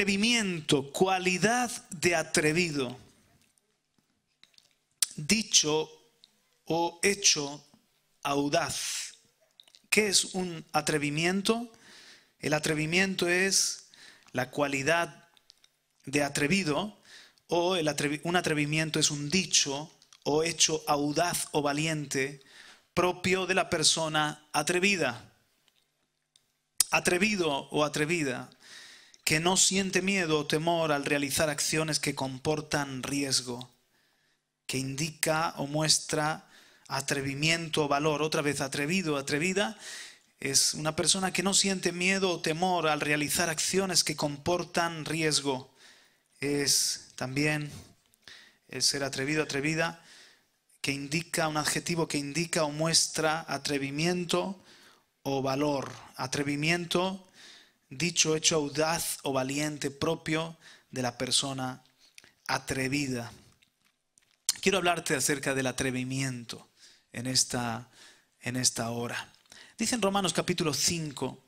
Atrevimiento, cualidad de atrevido. Dicho o hecho audaz. ¿Qué es un atrevimiento? El atrevimiento es la cualidad de atrevido, o un atrevimiento es un dicho o hecho audaz o valiente propio de la persona atrevida. Atrevido o atrevida, que no siente miedo o temor al realizar acciones que comportan riesgo, que indica o muestra atrevimiento o valor. Otra vez, atrevido o atrevida es una persona que no siente miedo o temor al realizar acciones que comportan riesgo. Es también el ser atrevido, atrevida, que indica un adjetivo que indica o muestra atrevimiento o valor. Atrevimiento, dicho, hecho audaz o valiente propio de la persona atrevida. Quiero hablarte acerca del atrevimiento en esta hora. Dice en Romanos capítulo 5,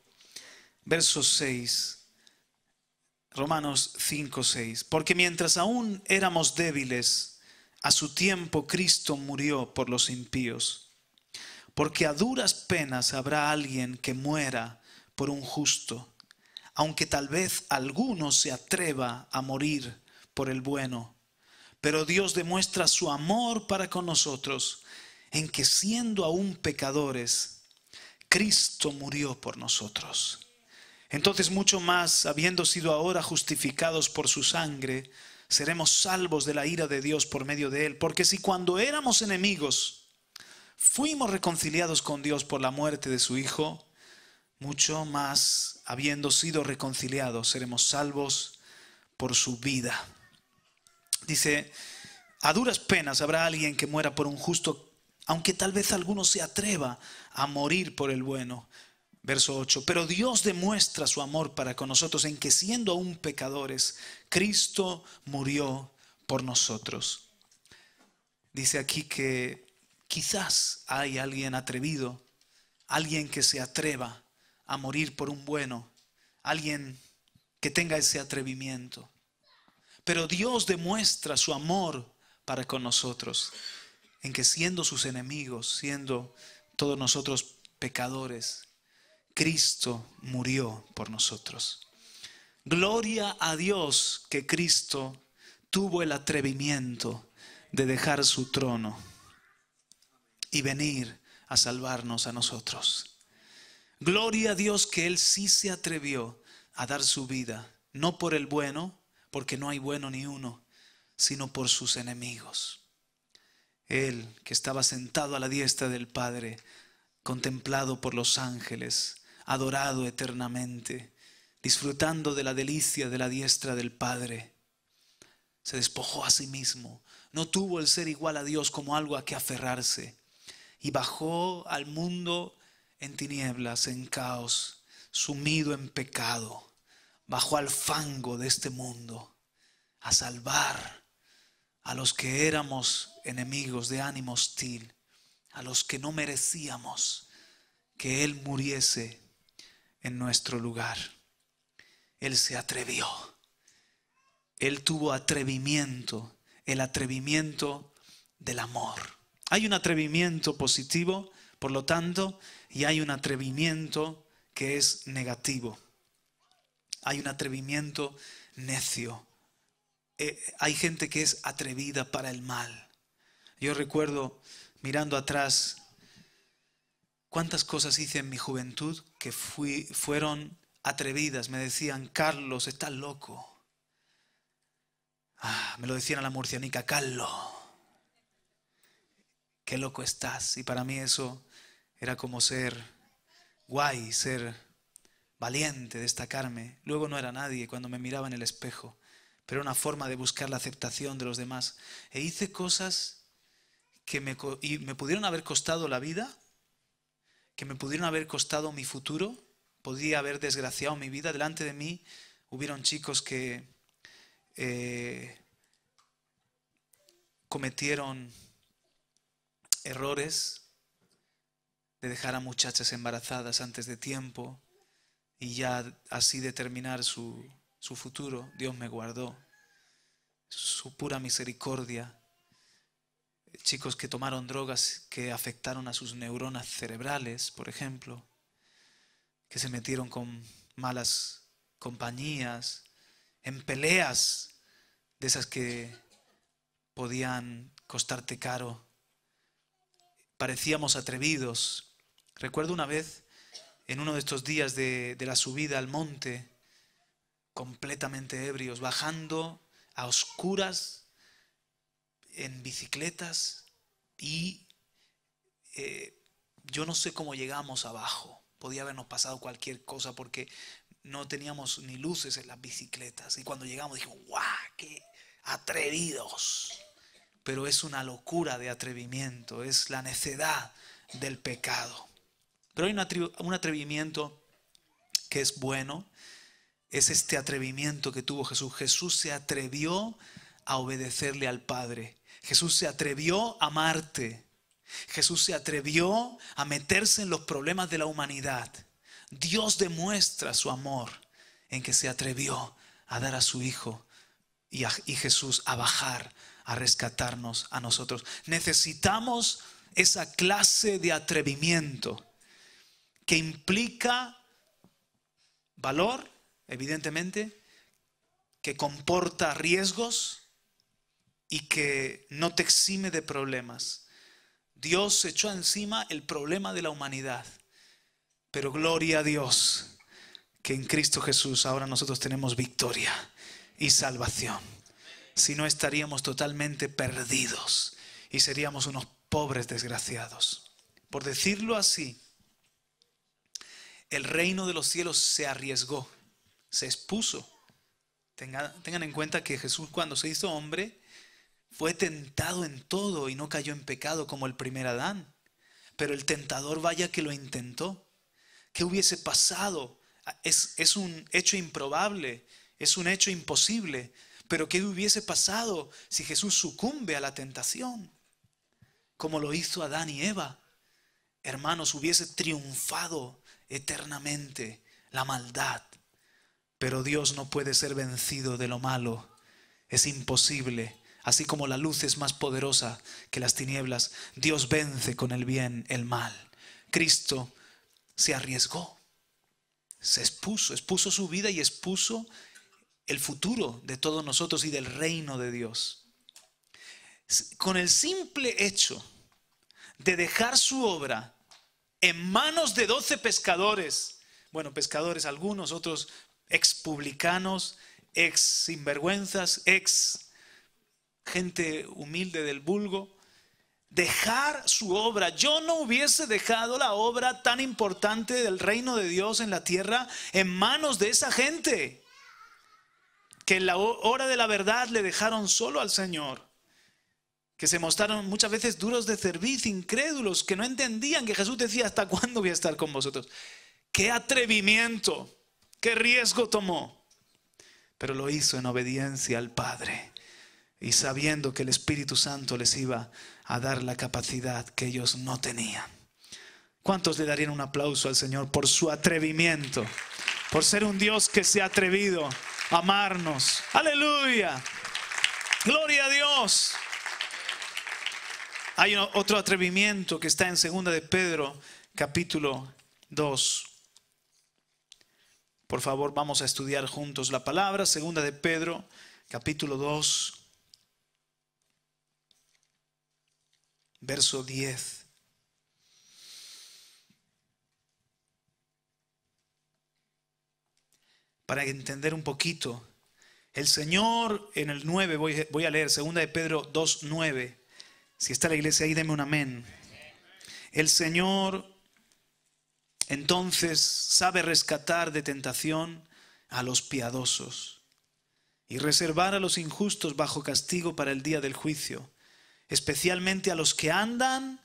verso 6. Romanos 5, 6. Porque mientras aún éramos débiles, a su tiempo Cristo murió por los impíos. Porque a duras penas habrá alguien que muera por un justo, aunque tal vez alguno se atreva a morir por el bueno. Pero Dios demuestra su amor para con nosotros, en que siendo aún pecadores, Cristo murió por nosotros. Entonces mucho más, habiendo sido ahora justificados por su sangre, seremos salvos de la ira de Dios por medio de él. Porque si cuando éramos enemigos, fuimos reconciliados con Dios por la muerte de su Hijo, mucho más, habiendo sido reconciliados, seremos salvos por su vida. Dice, a duras penas habrá alguien que muera por un justo, aunque tal vez alguno se atreva a morir por el bueno. Verso 8, pero Dios demuestra su amor para con nosotros en que siendo aún pecadores, Cristo murió por nosotros. Dice aquí que quizás hay alguien atrevido, alguien que se atreva a morir por un bueno, alguien que tenga ese atrevimiento. Pero Dios demuestra su amor para con nosotros en que siendo sus enemigos, siendo todos nosotros pecadores, Cristo murió por nosotros. Gloria a Dios que Cristo tuvo el atrevimiento de dejar su trono y venir a salvarnos a nosotros. Gloria a Dios que Él sí se atrevió a dar su vida, no por el bueno, porque no hay bueno ni uno, sino por sus enemigos. Él que estaba sentado a la diestra del Padre, contemplado por los ángeles, adorado eternamente, disfrutando de la delicia de la diestra del Padre, se despojó a sí mismo, no tuvo el ser igual a Dios como algo a que aferrarse y bajó al mundo en tinieblas, en caos, sumido en pecado, bajó al fango de este mundo a salvar a los que éramos enemigos de ánimo hostil, a los que no merecíamos que Él muriese en nuestro lugar. Él se atrevió. Él tuvo atrevimiento, el atrevimiento del amor. Hay un atrevimiento positivo, por lo tanto, y hay un atrevimiento que es negativo. Hay un atrevimiento necio. Hay gente que es atrevida para el mal. Yo recuerdo, mirando atrás, cuántas cosas hice en mi juventud que fueron atrevidas. Me decían, Carlos, estás loco. Me lo decían a la murcianica, Carlos, qué loco estás. Y para mí eso era como ser guay, ser valiente, destacarme. Luego no era nadie cuando me miraba en el espejo, pero era una forma de buscar la aceptación de los demás. E hice cosas que me pudieron haber costado la vida, que me pudieron haber costado mi futuro, podía haber desgraciado mi vida. Delante de mí hubieron chicos que cometieron errores de dejar a muchachas embarazadas antes de tiempo y ya así determinar su su futuro. Dios me guardó. Su pura misericordia. Chicos que tomaron drogas que afectaron a sus neuronas cerebrales, por ejemplo, que se metieron con malas compañías, en peleas de esas que podían costarte caro. Parecíamos atrevidos. Recuerdo una vez, en uno de estos días de la subida al monte, completamente ebrios, bajando a oscuras en bicicletas, y yo no sé cómo llegamos abajo. Podía habernos pasado cualquier cosa porque no teníamos ni luces en las bicicletas. Y cuando llegamos dijimos, ¡guau! ¡Qué atrevidos! Pero es una locura de atrevimiento, es la necedad del pecado. Pero hay un atrevimiento que es bueno, es este atrevimiento que tuvo Jesús. Jesús se atrevió a obedecerle al Padre. Jesús se atrevió a amarte. Jesús se atrevió a meterse en los problemas de la humanidad. Dios demuestra su amor en que se atrevió a dar a su Hijo y Jesús a bajar, a rescatarnos a nosotros. Necesitamos esa clase de atrevimiento que implica valor, evidentemente, que comporta riesgos y que no te exime de problemas. Dios echó encima el problema de la humanidad, pero gloria a Dios que en Cristo Jesús ahora nosotros tenemos victoria y salvación. Si no, estaríamos totalmente perdidos y seríamos unos pobres desgraciados. Por decirlo así, el reino de los cielos se arriesgó, se expuso. Tengan en cuenta que Jesús, cuando se hizo hombre, fue tentado en todo y no cayó en pecado como el primer Adán. Pero el tentador, vaya que lo intentó. ¿Qué hubiese pasado? Es un hecho improbable, es un hecho imposible. Pero ¿qué hubiese pasado si Jesús sucumbe a la tentación? Como lo hizo Adán y Eva. Hermanos, hubiese triunfado eternamente la maldad. Pero Dios no puede ser vencido de lo malo. Es imposible. Así como la luz es más poderosa que las tinieblas, Dios vence con el bien el mal. Cristo se arriesgó, se expuso su vida y expuso el futuro de todos nosotros y del reino de Dios. Con el simple hecho de dejar su obra en manos de 12 pescadores, bueno, pescadores algunos, otros ex publicanos, ex sinvergüenzas, ex gente humilde del vulgo, dejar su obra. Yo no hubiese dejado la obra tan importante del reino de Dios en la tierra en manos de esa gente que en la hora de la verdad le dejaron solo al Señor, que se mostraron muchas veces duros de cerviz, incrédulos, que no entendían que Jesús decía, ¿hasta cuándo voy a estar con vosotros? ¡Qué atrevimiento! ¡Qué riesgo tomó! Pero lo hizo en obediencia al Padre y sabiendo que el Espíritu Santo les iba a dar la capacidad que ellos no tenían. ¿Cuántos le darían un aplauso al Señor por su atrevimiento? Por ser un Dios que se ha atrevido a amarnos. ¡Aleluya! ¡Gloria a Dios! Hay otro atrevimiento que está en 2 de Pedro, capítulo 2. Por favor, vamos a estudiar juntos la palabra. 2 de Pedro, capítulo 2. Verso 10. Para entender un poquito, el Señor en el 9, voy a leer 2 de Pedro 2, 9. Si está la iglesia ahí, deme un amén. El Señor entonces sabe rescatar de tentación a los piadosos y reservar a los injustos bajo castigo para el día del juicio, especialmente a los que andan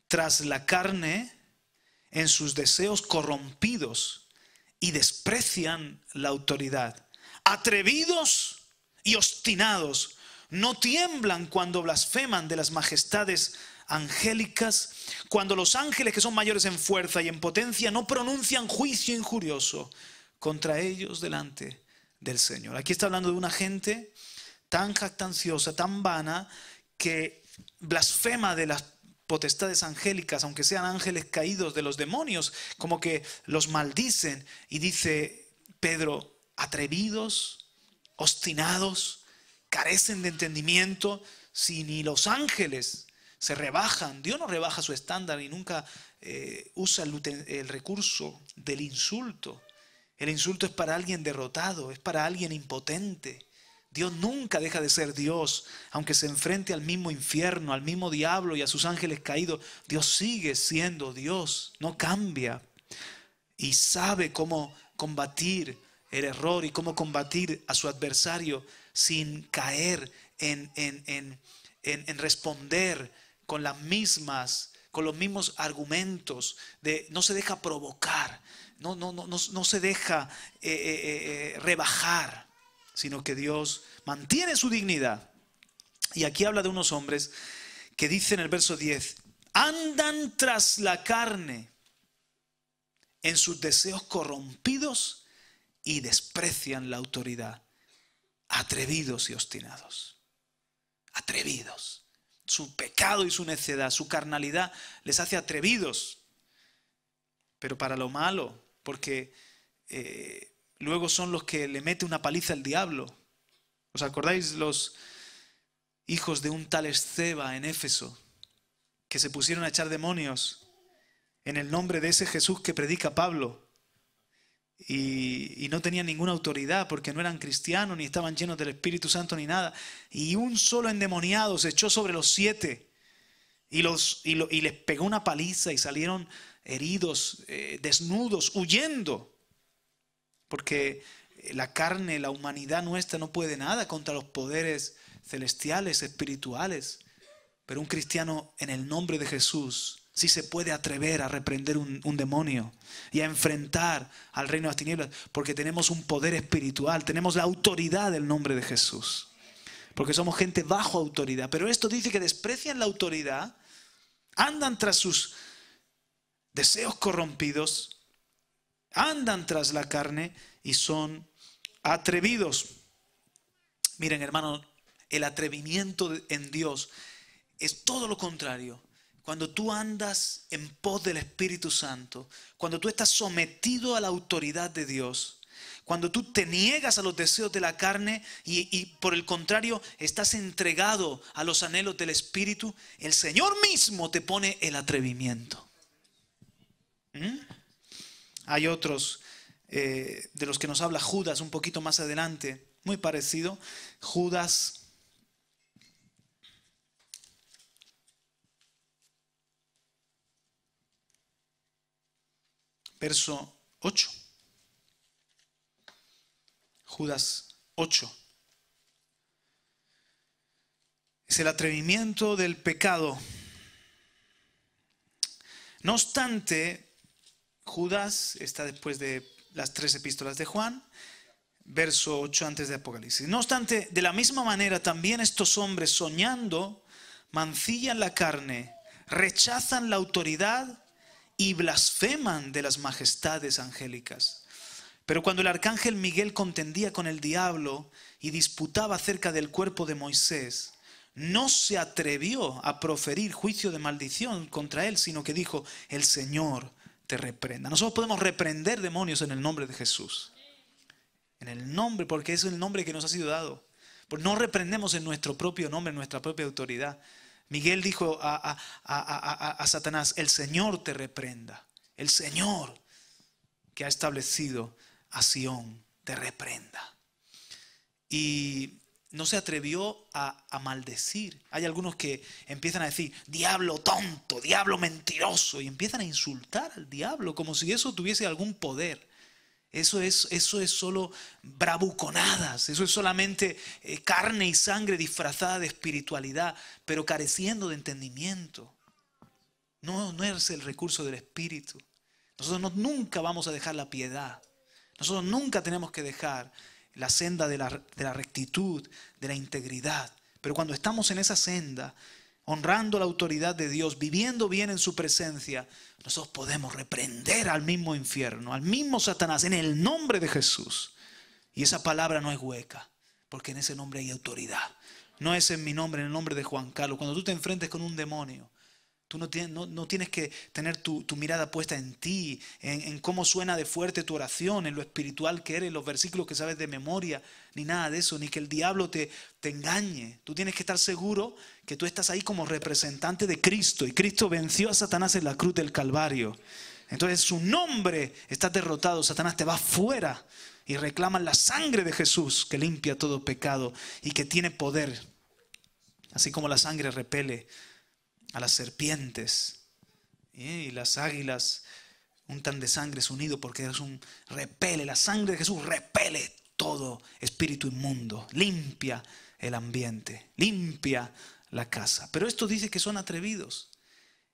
tras la carne en sus deseos corrompidos y desprecian la autoridad. Atrevidos y obstinados, no tiemblan cuando blasfeman de las majestades angélicas, cuando los ángeles que son mayores en fuerza y en potencia no pronuncian juicio injurioso contra ellos delante del Señor. Aquí está hablando de una gente tan jactanciosa, tan vana, que blasfema de las potestades angélicas, aunque sean ángeles caídos de los demonios, como que los maldicen. Y dice Pedro, atrevidos, obstinados, carecen de entendimiento. Si ni los ángeles se rebajan, Dios no rebaja su estándar y nunca usa el recurso del insulto. El insulto es para alguien derrotado, es para alguien impotente. Dios nunca deja de ser Dios, aunque se enfrente al mismo infierno, al mismo diablo y a sus ángeles caídos. Dios sigue siendo Dios, no cambia. Y sabe cómo combatir el error y cómo combatir a su adversario sin caer en responder con los mismos argumentos. No se deja provocar, no se deja rebajar, sino que Dios mantiene su dignidad. Y aquí habla de unos hombres que dice en el verso 10, andan tras la carne en sus deseos corrompidos y desprecian la autoridad. Atrevidos y obstinados. Atrevidos. Su pecado y su necedad, su carnalidad les hace atrevidos. Pero para lo malo, porque luego son los que le mete una paliza al diablo. ¿Os acordáis los hijos de un tal Esceva en Éfeso, que se pusieron a echar demonios en el nombre de ese Jesús que predica Pablo? Y no tenían ninguna autoridad porque no eran cristianos, ni estaban llenos del Espíritu Santo, ni nada. Y un solo endemoniado se echó sobre los 7 y les pegó una paliza y salieron heridos, desnudos, huyendo. Porque la carne, la humanidad nuestra no puede nada contra los poderes celestiales, espirituales. Pero un cristiano en el nombre de Jesús sí se puede atrever a reprender un demonio y a enfrentar al reino de las tinieblas, porque tenemos un poder espiritual, tenemos la autoridad del nombre de Jesús, porque somos gente bajo autoridad. Pero esto dice que desprecian la autoridad, andan tras sus deseos corrompidos, andan tras la carne y son atrevidos. Miren, hermanos, el atrevimiento en Dios es todo lo contrario. Cuando tú andas en pos del Espíritu Santo, cuando tú estás sometido a la autoridad de Dios, cuando tú te niegas a los deseos de la carne y por el contrario estás entregado a los anhelos del Espíritu, el Señor mismo te pone el atrevimiento. Hay otros de los que nos habla Judas un poquito más adelante, muy parecido. Judas verso 8. Judas 8. Es el atrevimiento del pecado. No obstante, Judas está después de las 3 epístolas de Juan, verso 8 antes de Apocalipsis. No obstante, de la misma manera también estos hombres, soñando, mancillan la carne, rechazan la autoridad y blasfeman de las majestades angélicas. Pero cuando el arcángel Miguel contendía con el diablo y disputaba acerca del cuerpo de Moisés, no se atrevió a proferir juicio de maldición contra él, sino que dijo, el Señor te reprenda. Nosotros podemos reprender demonios en el nombre de Jesús. En el nombre, porque es el nombre que nos ha sido dado. Pues no reprendemos en nuestro propio nombre, en nuestra propia autoridad. Miguel dijo a Satanás, el Señor te reprenda. El Señor que ha establecido a Sión te reprenda. Y no se atrevió a maldecir. Hay algunos que empiezan a decir, diablo tonto, diablo mentiroso, y empiezan a insultar al diablo como si eso tuviese algún poder. Eso es solo bravuconadas, eso es solamente carne y sangre disfrazada de espiritualidad, pero careciendo de entendimiento. No es el recurso del Espíritu. Nosotros nunca vamos a dejar la piedad. Nosotros nunca tenemos que dejar la senda de la rectitud, de la integridad. Pero cuando estamos en esa senda, honrando la autoridad de Dios, viviendo bien en su presencia, nosotros podemos reprender al mismo infierno, al mismo Satanás, en el nombre de Jesús. Y esa palabra no es hueca, porque en ese nombre hay autoridad. No es en mi nombre, en el nombre de Juan Carlos. Cuando tú te enfrentes con un demonio, tú no tienes que tener tu mirada puesta en ti, en cómo suena de fuerte tu oración, en lo espiritual que eres, los versículos que sabes de memoria, ni nada de eso, ni que el diablo te engañe. Tú tienes que estar seguro que tú estás ahí como representante de Cristo, y Cristo venció a Satanás en la cruz del Calvario. Entonces su nombre está derrotado, Satanás te va fuera y reclaman la sangre de Jesús que limpia todo pecado y que tiene poder. Así como la sangre repele a las serpientes y las águilas untan de sangre su nido porque es un repele. La sangre de Jesús repele todo espíritu inmundo, limpia el ambiente, limpia la casa. Pero esto dice que son atrevidos.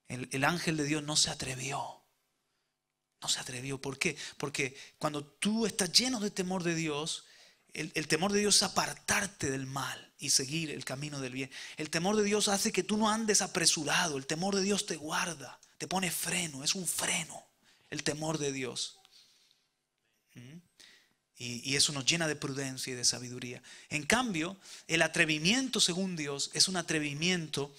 El ángel de Dios no se atrevió. No se atrevió. ¿Por qué? Porque cuando tú estás lleno de temor de Dios, el temor de Dios es apartarte del mal y seguir el camino del bien. El temor de Dios hace que tú no andes apresurado. El temor de Dios te guarda, te pone freno, es un freno, el temor de Dios. Y eso nos llena de prudencia y de sabiduría. En cambio, el atrevimiento según Dios es un atrevimiento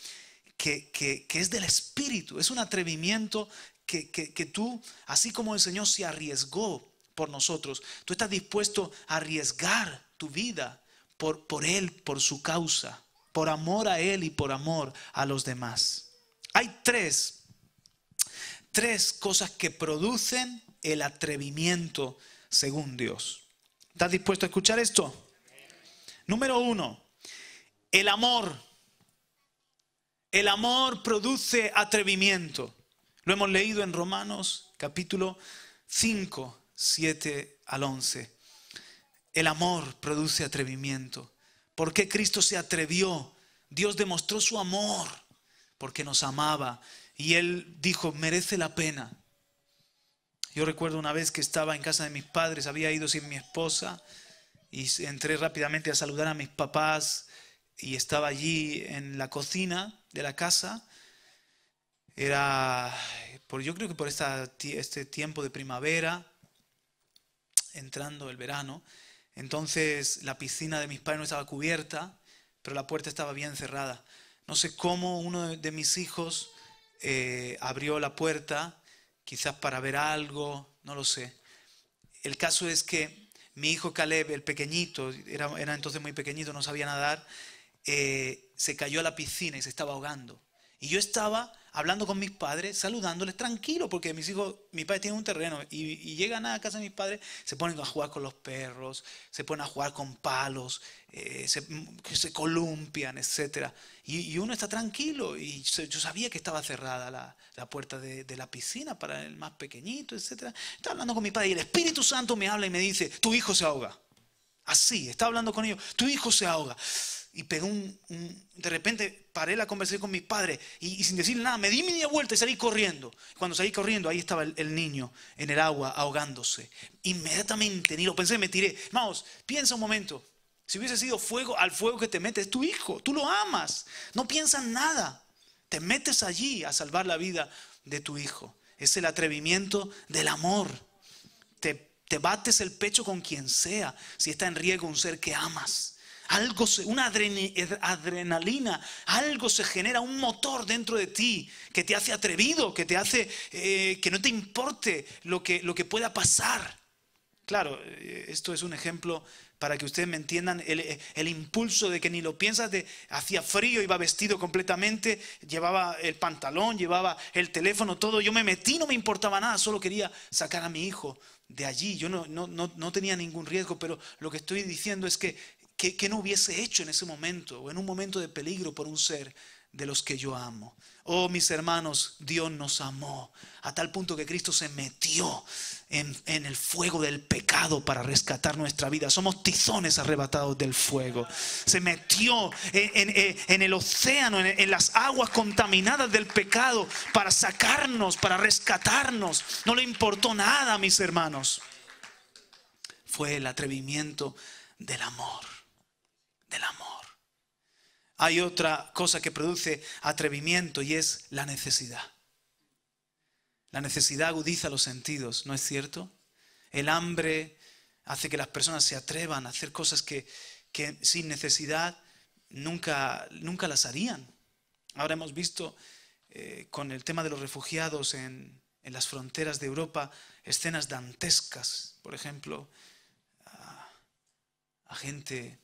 que es del Espíritu. Es un atrevimiento que tú, así como el Señor se arriesgó por nosotros, tú estás dispuesto a arriesgar tu vida por Él, por su causa, por amor a Él y por amor a los demás. Hay tres cosas que producen el atrevimiento según Dios. ¿Estás dispuesto a escuchar esto? Número 1, el amor. El amor produce atrevimiento. Lo hemos leído en Romanos capítulo 5, 7 al 11. El amor produce atrevimiento. ¿Por qué Cristo se atrevió? Dios demostró su amor porque nos amaba y Él dijo, merece la pena. Yo recuerdo una vez que estaba en casa de mis padres, había ido sin mi esposa y entré rápidamente a saludar a mis papás y estaba allí en la cocina de la casa. Yo creo que por este tiempo de primavera, entrando el verano. Entonces la piscina de mis padres no estaba cubierta, pero la puerta estaba bien cerrada. No sé cómo uno de mis hijos abrió la puerta, quizás para ver algo, no lo sé. El caso es que mi hijo Caleb, el pequeñito, era entonces muy pequeñito, no sabía nadar, se cayó a la piscina y se estaba ahogando. Y yo estaba hablando con mis padres, saludándoles tranquilo, porque mis padres tienen un terreno y llegan a casa de mis padres, se ponen a jugar con los perros, se ponen a jugar con palos, se columpian, etc. Y uno está tranquilo y yo sabía que estaba cerrada la puerta de la piscina para el más pequeñito, etc. Estaba hablando con mi padre y el Espíritu Santo me habla y me dice, tu hijo se ahoga. Así, estaba hablando con ellos, tu hijo se ahoga. Y de repente paré la conversación con mis padres y sin decir nada me di media vuelta y salí corriendo. Cuando salí corriendo ahí estaba el niño en el agua ahogándose. Inmediatamente, ni lo pensé, me tiré. Vamos, piensa un momento. Si hubiese sido al fuego que te metes, es tu hijo, tú lo amas. No piensas nada. Te metes allí a salvar la vida de tu hijo. Es el atrevimiento del amor. Te bates el pecho con quien sea si está en riesgo un ser que amas. Una adrenalina, algo se genera, un motor dentro de ti que te hace atrevido, que te hace que no te importe lo que pueda pasar. Claro, esto es un ejemplo para que ustedes me entiendan el impulso de que ni lo piensas, hacía frío, iba vestido completamente, llevaba el pantalón, llevaba el teléfono, todo. Yo me metí, no me importaba nada, solo quería sacar a mi hijo de allí. Yo no tenía ningún riesgo, pero lo que estoy diciendo es que no hubiese hecho en ese momento o en un momento de peligro por un ser de los que yo amo. Oh, mis hermanos, Dios nos amó a tal punto que Cristo se metió en el fuego del pecado para rescatar nuestra vida. Somos tizones arrebatados del fuego. Se metió en el océano, en las aguas contaminadas del pecado para sacarnos, para rescatarnos. No le importó nada, mis hermanos. Fue el atrevimiento del amor. Del amor. Hay otra cosa que produce atrevimiento y es la necesidad. La necesidad agudiza los sentidos, ¿no es cierto? El hambre hace que las personas se atrevan a hacer cosas que sin necesidad nunca las harían. Ahora hemos visto con el tema de los refugiados en las fronteras de Europa escenas dantescas, por ejemplo, a gente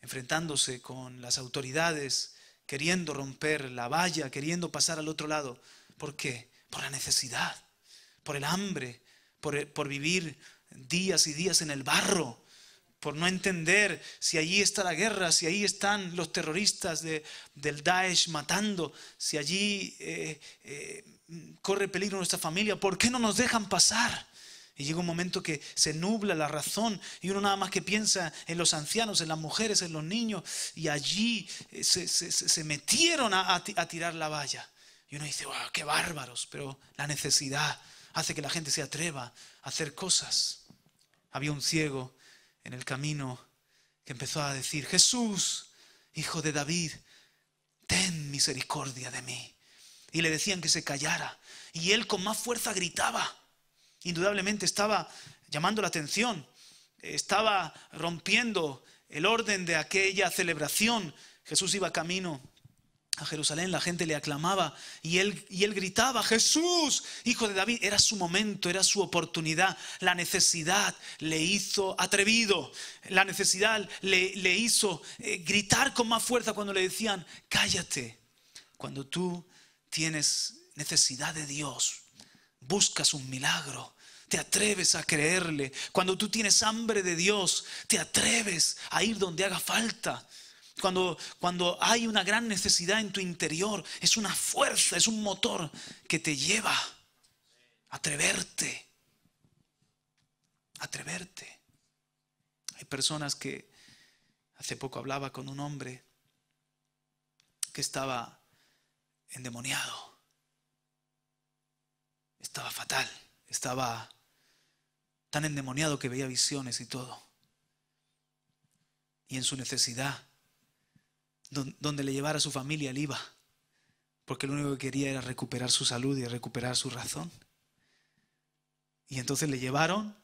enfrentándose con las autoridades, queriendo romper la valla, queriendo pasar al otro lado. ¿Por qué? Por la necesidad, por el hambre, por vivir días y días en el barro, por no entender si allí está la guerra, si allí están los terroristas del Daesh matando, si allí corre peligro nuestra familia. ¿Por qué no nos dejan pasar? Y llega un momento que se nubla la razón y uno nada más que piensa en los ancianos, en las mujeres, en los niños, y allí se metieron a tirar la valla. Y uno dice, wow, qué bárbaros, pero la necesidad hace que la gente se atreva a hacer cosas. Había un ciego en el camino que empezó a decir, Jesús, hijo de David, ten misericordia de mí. Y le decían que se callara. Y él con más fuerza gritaba. Indudablemente estaba llamando la atención, estaba rompiendo el orden de aquella celebración. Jesús iba camino a Jerusalén, la gente le aclamaba y él gritaba, Jesús, hijo de David. Era su momento, era su oportunidad. La necesidad le hizo atrevido, la necesidad le hizo gritar con más fuerza cuando le decían, cállate. Cuando tú tienes necesidad de Dios, buscas un milagro, te atreves a creerle. Cuando tú tienes hambre de Dios, te atreves a ir donde haga falta. Cuando hay una gran necesidad en tu interior, es una fuerza, es un motor que te lleva a atreverte. Atreverte. Hay personas que, hace poco hablaba con un hombre que estaba endemoniado. Estaba fatal, estaba tan endemoniado que veía visiones y todo. Y en su necesidad, donde le llevara a su familia, él iba. Porque lo único que quería era recuperar su salud y recuperar su razón. Y entonces le llevaron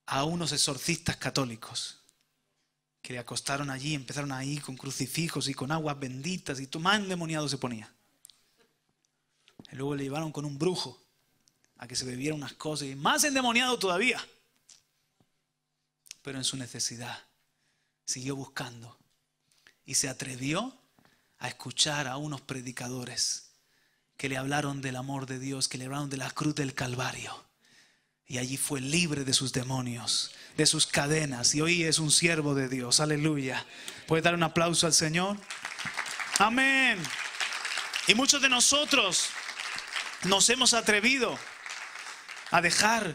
a unos exorcistas católicos que le acostaron allí, empezaron ahí con crucifijos y con aguas benditas y más endemoniado se ponía. Y luego le llevaron con un brujo a que se bebiera unas cosas y más endemoniado todavía. Pero en su necesidad siguió buscando y se atrevió a escuchar a unos predicadores que le hablaron del amor de Dios, que le hablaron de la cruz del Calvario. Y allí fue libre de sus demonios, de sus cadenas, y hoy es un siervo de Dios. Aleluya. ¿Puede dar un aplauso al Señor? Amén. Y muchos de nosotros nos hemos atrevido a dejar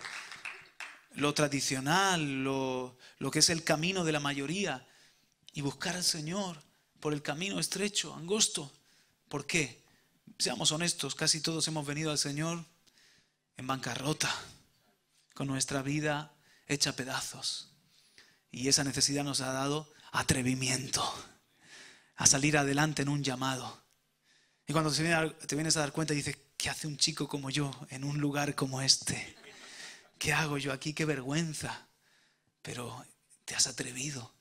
lo tradicional, lo que es el camino de la mayoría, y buscar al Señor por el camino estrecho, angosto. ¿Por qué? Seamos honestos, casi todos hemos venido al Señor en bancarrota, con nuestra vida hecha pedazos. Y esa necesidad nos ha dado atrevimiento a salir adelante en un llamado. Y cuando te vienes a dar cuenta y dices, ¿qué hace un chico como yo en un lugar como este? ¿Qué hago yo aquí? ¡Qué vergüenza! Pero te has atrevido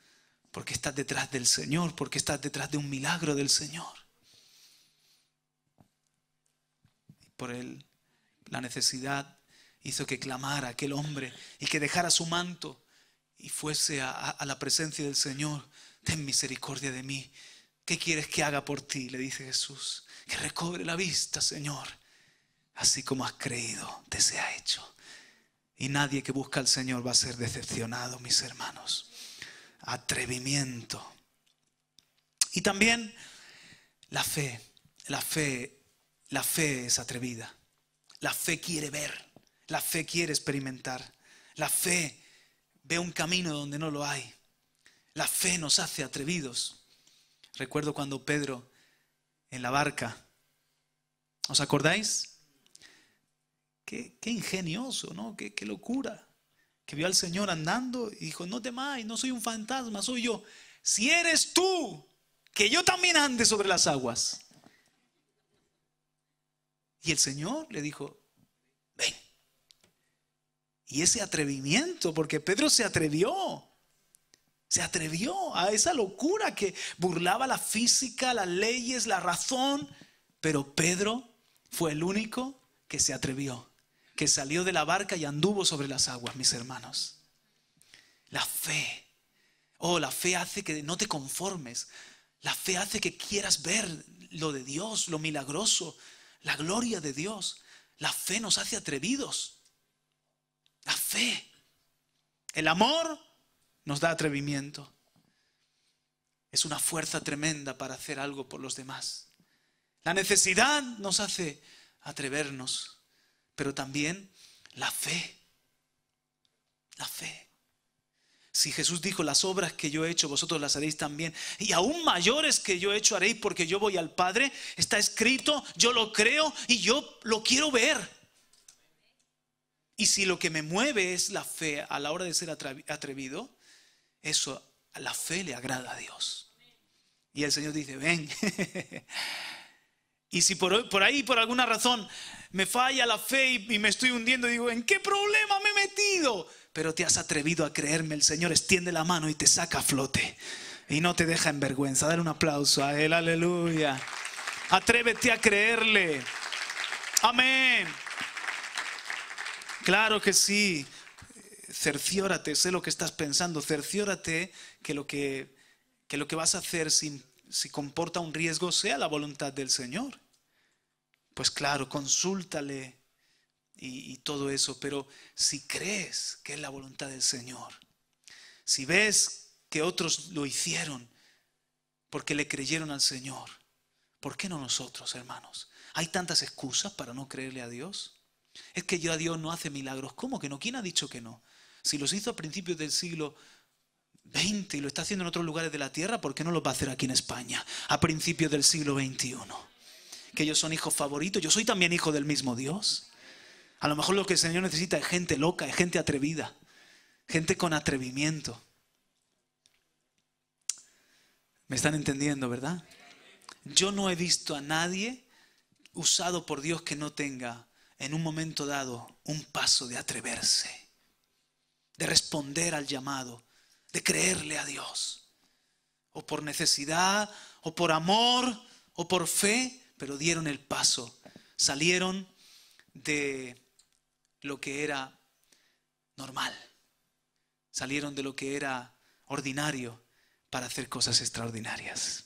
porque estás detrás del Señor, porque estás detrás de un milagro del Señor. Por él, la necesidad hizo que clamara aquel hombre y que dejara su manto y fuese a la presencia del Señor. Ten misericordia de mí. ¿Qué quieres que haga por ti? Le dice Jesús. Que recobre la vista, Señor. Así como has creído, te sea hecho. Y nadie que busca al Señor va a ser decepcionado, mis hermanos. Atrevimiento. Y también la fe. La fe es atrevida. La fe quiere ver. La fe quiere experimentar. La fe ve un camino donde no lo hay. La fe nos hace atrevidos. Recuerdo cuando Pedro en la barca, ¿os acordáis? Qué ingenioso, ¿no? Qué locura. Que vio al Señor andando y dijo, no temáis, no soy un fantasma, soy yo. Si eres tú, que yo también ande sobre las aguas. Y el Señor le dijo, ven. Y ese atrevimiento, porque Pedro se atrevió a esa locura que burlaba la física, las leyes, la razón. Pero Pedro fue el único que se atrevió, que salió de la barca y anduvo sobre las aguas, mis hermanos. La fe. La fe hace que no te conformes. La fe hace que quieras ver lo de Dios, lo milagroso, la gloria de Dios. La fe nos hace atrevidos. La fe. El amor nos da atrevimiento. Es una fuerza tremenda para hacer algo por los demás. La necesidad nos hace atrevernos, pero también la fe. La fe. Si Jesús dijo, las obras que yo he hecho, vosotros las haréis también, y aún mayores que yo he hecho haréis, porque yo voy al Padre, está escrito, yo lo creo y yo lo quiero ver. Y si lo que me mueve es la fe a la hora de ser atrevido, eso, a la fe le agrada a Dios. Y el Señor dice, ven. Y si por ahí, por alguna razón, me falla la fe y me estoy hundiendo, digo, ¿en qué problema me he metido? Pero te has atrevido a creerme, el Señor extiende la mano y te saca a flote. Y no te deja en vergüenza. Dale un aplauso a Él, aleluya. Atrévete a creerle. Amén. Claro que sí. Cerciórate, sé lo que estás pensando. Cerciórate que lo que vas a hacer si comporta un riesgo sea la voluntad del Señor. Pues claro, consúltale y todo eso. Pero si crees que es la voluntad del Señor, si ves que otros lo hicieron porque le creyeron al Señor, ¿por qué no nosotros, hermanos? ¿Hay tantas excusas para no creerle a Dios? Es que a Dios no hace milagros. ¿Cómo que no? ¿Quién ha dicho que no? Si los hizo a principios del siglo XX y lo está haciendo en otros lugares de la tierra, ¿por qué no lo va a hacer aquí en España a principios del siglo XXI? Que ellos son hijos favoritos. Yo soy también hijo del mismo Dios. A lo mejor lo que el Señor necesita es gente loca, es gente atrevida, gente con atrevimiento. ¿Me están entendiendo, verdad? Yo no he visto a nadie usado por Dios que no tenga en un momento dado un paso de atreverse, de responder al llamado, de creerle a Dios, o por necesidad, o por amor, o por fe, pero dieron el paso, salieron de lo que era normal, salieron de lo que era ordinario para hacer cosas extraordinarias.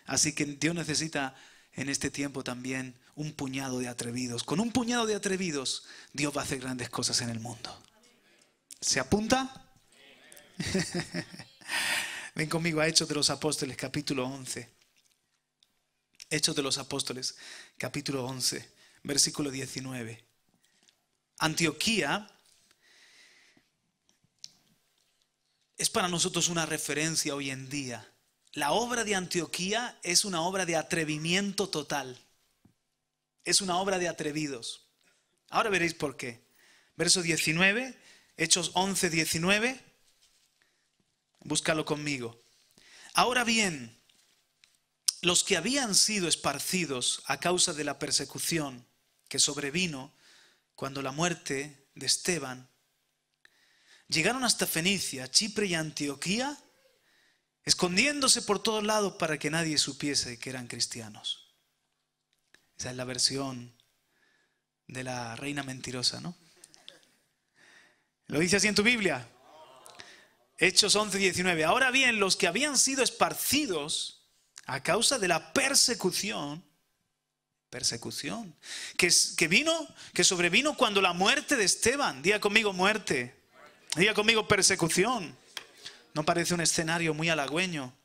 Así que Dios necesita en este tiempo también un puñado de atrevidos. Con un puñado de atrevidos Dios va a hacer grandes cosas en el mundo. ¿Se apunta? Ven conmigo a Hechos de los Apóstoles, capítulo 11. Hechos de los Apóstoles, capítulo 11, versículo 19. Antioquía es para nosotros una referencia hoy en día. La obra de Antioquía es una obra de atrevimiento total. Es una obra de atrevidos. Ahora veréis por qué. Verso 19, Hechos 11, 19. Búscalo conmigo. Ahora bien, los que habían sido esparcidos a causa de la persecución que sobrevino cuando la muerte de Esteban, llegaron hasta Fenicia, Chipre y Antioquía, escondiéndose por todos lados para que nadie supiese que eran cristianos. Esa es la versión de la reina mentirosa, ¿no? ¿Lo dice así en tu Biblia? Hechos 11, 19. Ahora bien, los que habían sido esparcidos a causa de la persecución que sobrevino cuando la muerte de Esteban. Diga conmigo muerte. Diga conmigo persecución. No parece un escenario muy halagüeño.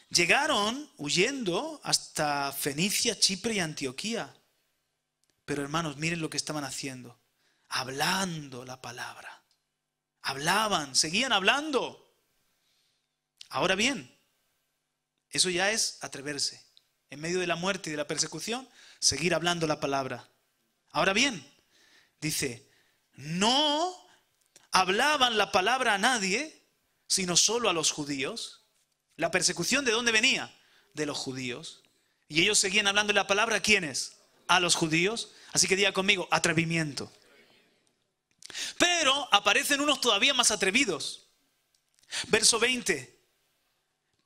Llegaron huyendo hasta Fenicia, Chipre y Antioquía. Pero hermanos, miren lo que estaban haciendo. Hablando la palabra. Hablaban, seguían hablando. Ahora bien, eso ya es atreverse. En medio de la muerte y de la persecución, seguir hablando la palabra. Ahora bien, dice, no hablaban la palabra a nadie, sino solo a los judíos. La persecución, ¿de dónde venía? De los judíos. Y ellos seguían hablando la palabra, ¿a quiénes? A los judíos. Así que diga conmigo, atrevimiento. Pero aparecen unos todavía más atrevidos. Verso 20.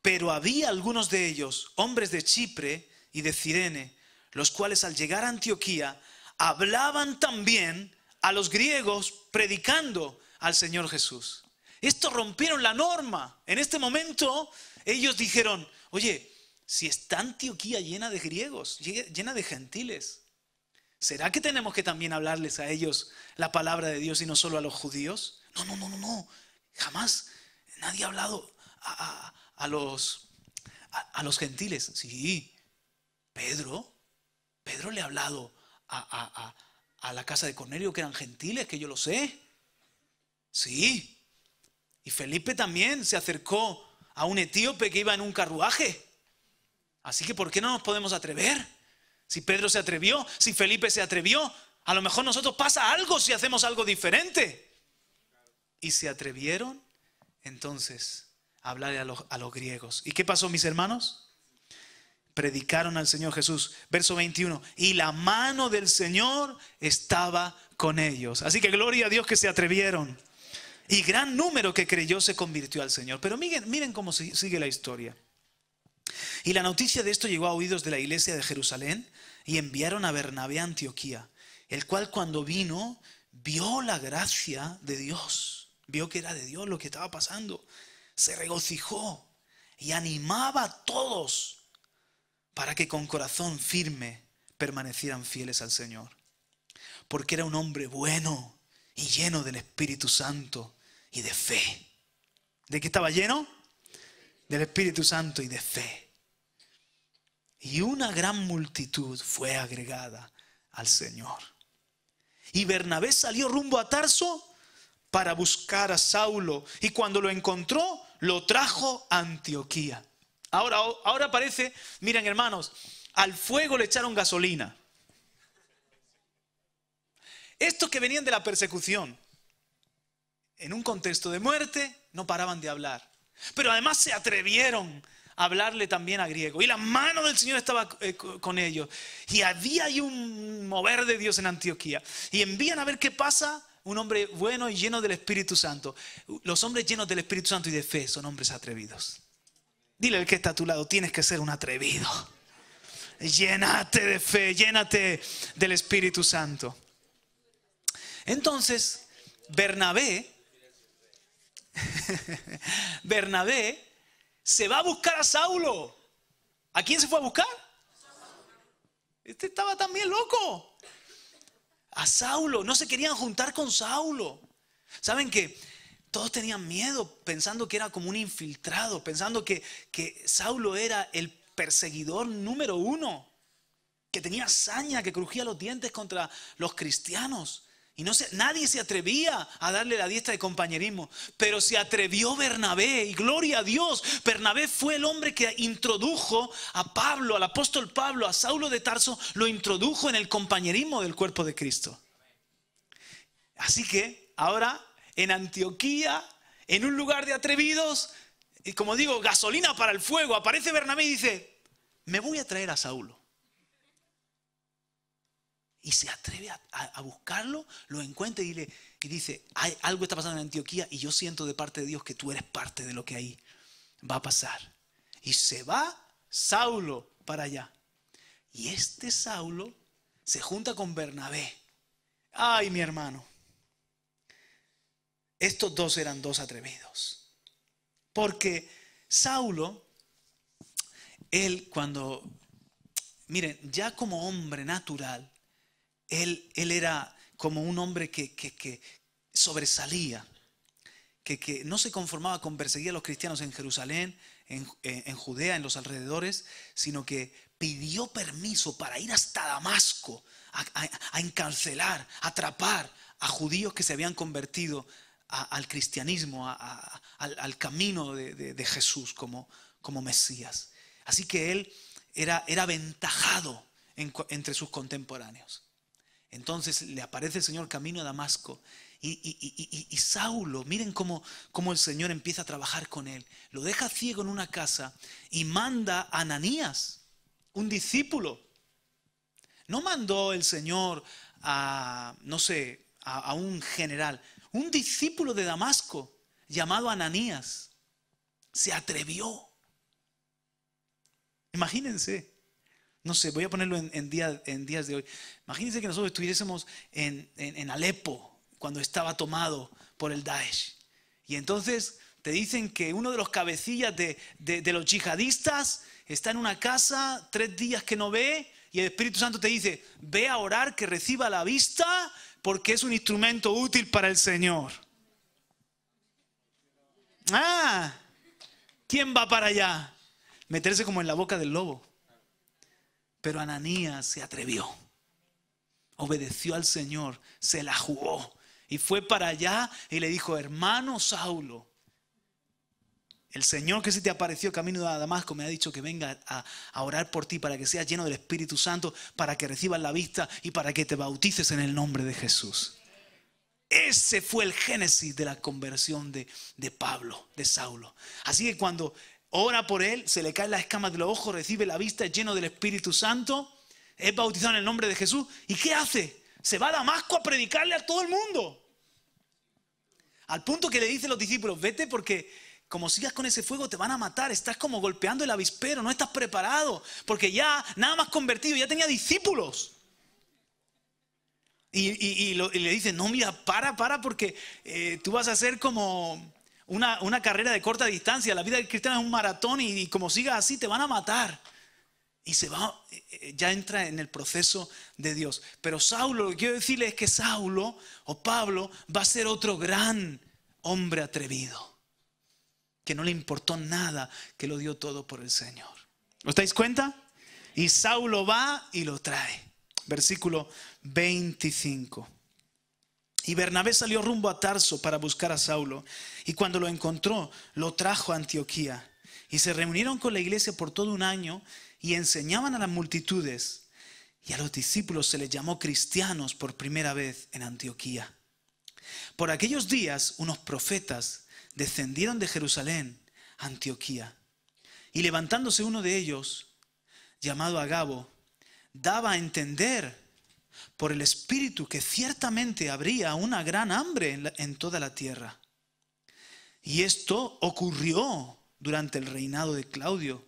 Pero había algunos de ellos, hombres de Chipre y de Cirene, los cuales al llegar a Antioquía hablaban también a los griegos predicando al Señor Jesús. Estos rompieron la norma. En este momento ellos dijeron, oye, si está Antioquía llena de griegos, llena de gentiles, ¿será que tenemos que también hablarles a ellos la palabra de Dios y no solo a los judíos? No. Jamás nadie ha hablado a los gentiles. Sí, Pedro le ha hablado a la casa de Cornelio, que eran gentiles, que yo lo sé. Sí. Y Felipe también se acercó a un etíope que iba en un carruaje. Así que ¿por qué no nos podemos atrever? Si Pedro se atrevió, si Felipe se atrevió, a lo mejor nosotros pasa algo si hacemos algo diferente. Y se atrevieron entonces a hablarle a los griegos. ¿Y qué pasó, mis hermanos? Predicaron al Señor Jesús. Verso 21. Y la mano del Señor estaba con ellos. Así que gloria a Dios que se atrevieron. Y gran número que creyó se convirtió al Señor. Pero miren cómo sigue la historia. Y la noticia de esto llegó a oídos de la iglesia de Jerusalén y enviaron a Bernabé a Antioquía, el cual cuando vino vio la gracia de Dios, vio que era de Dios lo que estaba pasando, se regocijó y animaba a todos para que con corazón firme permanecieran fieles al Señor, porque era un hombre bueno y lleno del Espíritu Santo y de fe. ¿De qué estaba lleno? Del Espíritu Santo y de fe. Y una gran multitud fue agregada al Señor. Y Bernabé salió rumbo a Tarso para buscar a Saulo. Y cuando lo encontró, lo trajo a Antioquía. Ahora parece, miren hermanos, al fuego le echaron gasolina. Estos que venían de la persecución, en un contexto de muerte, no paraban de hablar. Pero además se atrevieron a hablarle también a griego. Y la mano del Señor estaba con ellos. Y había ahí un mover de Dios en Antioquía. Y envían a ver qué pasa un hombre bueno y lleno del Espíritu Santo. Los hombres llenos del Espíritu Santo y de fe son hombres atrevidos. Dile al que está a tu lado, tienes que ser un atrevido. Llénate de fe, llénate del Espíritu Santo. Entonces, Bernabé se va a buscar a Saulo. ¿A quién se fue a buscar? Este estaba también loco. A Saulo. No se querían juntar con Saulo. ¿Saben qué? Todos tenían miedo, pensando que era como un infiltrado, pensando que Saulo era el perseguidor número uno, que tenía saña, que crujía los dientes contra los cristianos. Y nadie se atrevía a darle la diestra de compañerismo. Pero se atrevió Bernabé. Y gloria a Dios. Bernabé fue el hombre que introdujo a Pablo, al apóstol Pablo, a Saulo de Tarso. Lo introdujo en el compañerismo del cuerpo de Cristo. Así que ahora en Antioquía, en un lugar de atrevidos, y como digo, gasolina para el fuego, aparece Bernabé y dice, me voy a traer a Saulo. Y se atreve a buscarlo, lo encuentra y dice, algo está pasando en Antioquía y yo siento de parte de Dios que tú eres parte de lo que ahí va a pasar. Y se va Saulo para allá. Y este Saulo se junta con Bernabé. Ay, mi hermano. Estos dos eran dos atrevidos. Porque Saulo, él cuando, miren, ya como hombre natural, él era como un hombre que sobresalía, que no se conformaba con perseguir a los cristianos en Jerusalén, en Judea, en los alrededores, sino que pidió permiso para ir hasta Damasco a encarcelar, a atrapar a judíos que se habían convertido al cristianismo, al camino de Jesús como Mesías. Así que él era aventajado entre sus contemporáneos. Entonces le aparece el Señor camino a Damasco y Saulo, miren cómo el Señor empieza a trabajar con él. Lo deja ciego en una casa y manda a Ananías, un discípulo. No mandó el Señor a a un general. Un discípulo de Damasco llamado Ananías se atrevió. Imagínense. No sé, voy a ponerlo en días de hoy. Imagínense que nosotros estuviésemos en Alepo cuando estaba tomado por el Daesh. Y entonces te dicen que uno de los cabecillas de los yihadistas está en una casa 3 días que no ve, y el Espíritu Santo te dice, ve a orar que reciba la vista porque es un instrumento útil para el Señor. ¿Quién va para allá? Meterse como en la boca del lobo. Pero Ananías se atrevió, obedeció al Señor, se la jugó y fue para allá y le dijo, hermano Saulo, el Señor que se te apareció camino a Damasco me ha dicho que venga a orar por ti para que seas lleno del Espíritu Santo, para que recibas la vista y para que te bautices en el nombre de Jesús. Ese fue el génesis de la conversión de Pablo, de Saulo. Así que cuando ora por él, se le caen las escamas de los ojos, recibe la vista, es lleno del Espíritu Santo, es bautizado en el nombre de Jesús. ¿Y qué hace? Se va a Damasco a predicarle a todo el mundo. Al punto que le dice a los discípulos, vete porque como sigas con ese fuego te van a matar. Estás como golpeando el avispero, no estás preparado. Porque ya nada más convertido, ya tenía discípulos. Y le dicen, no, mira, para porque tú vas a hacer como una carrera de corta distancia. La vida cristiana es un maratón y como sigas así te van a matar. Y se va, ya entra en el proceso de Dios. Pero Saulo, lo que quiero decirle es que Saulo o Pablo va a ser otro gran hombre atrevido, que no le importó nada, que lo dio todo por el Señor. ¿Os dais cuenta? Y Saulo va y lo trae. Versículo 25. Y Bernabé salió rumbo a Tarso para buscar a Saulo. Y cuando lo encontró, lo trajo a Antioquía. Y se reunieron con la iglesia por todo un año y enseñaban a las multitudes. Y a los discípulos se les llamó cristianos por primera vez en Antioquía. Por aquellos días, unos profetas descendieron de Jerusalén a Antioquía. Y levantándose uno de ellos, llamado Agabo, daba a entender por el Espíritu que ciertamente habría una gran hambre en toda la tierra. Y esto ocurrió durante el reinado de Claudio.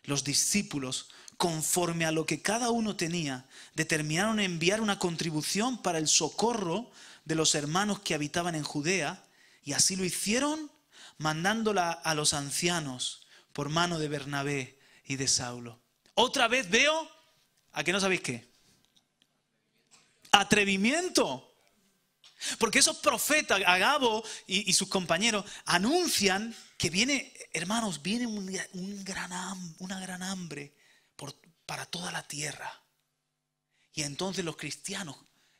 Los discípulos, conforme a lo que cada uno tenía, determinaron enviar una contribución para el socorro de los hermanos que habitaban en Judea, y así lo hicieron, mandándola a los ancianos por mano de Bernabé y de Saulo. Otra vez veo, ¿a que no sabéis qué? Atrevimiento. Porque esos profetas, Agabo y sus compañeros, anuncian que viene, hermanos, viene una gran hambre para toda la tierra. Y entonces los cristianos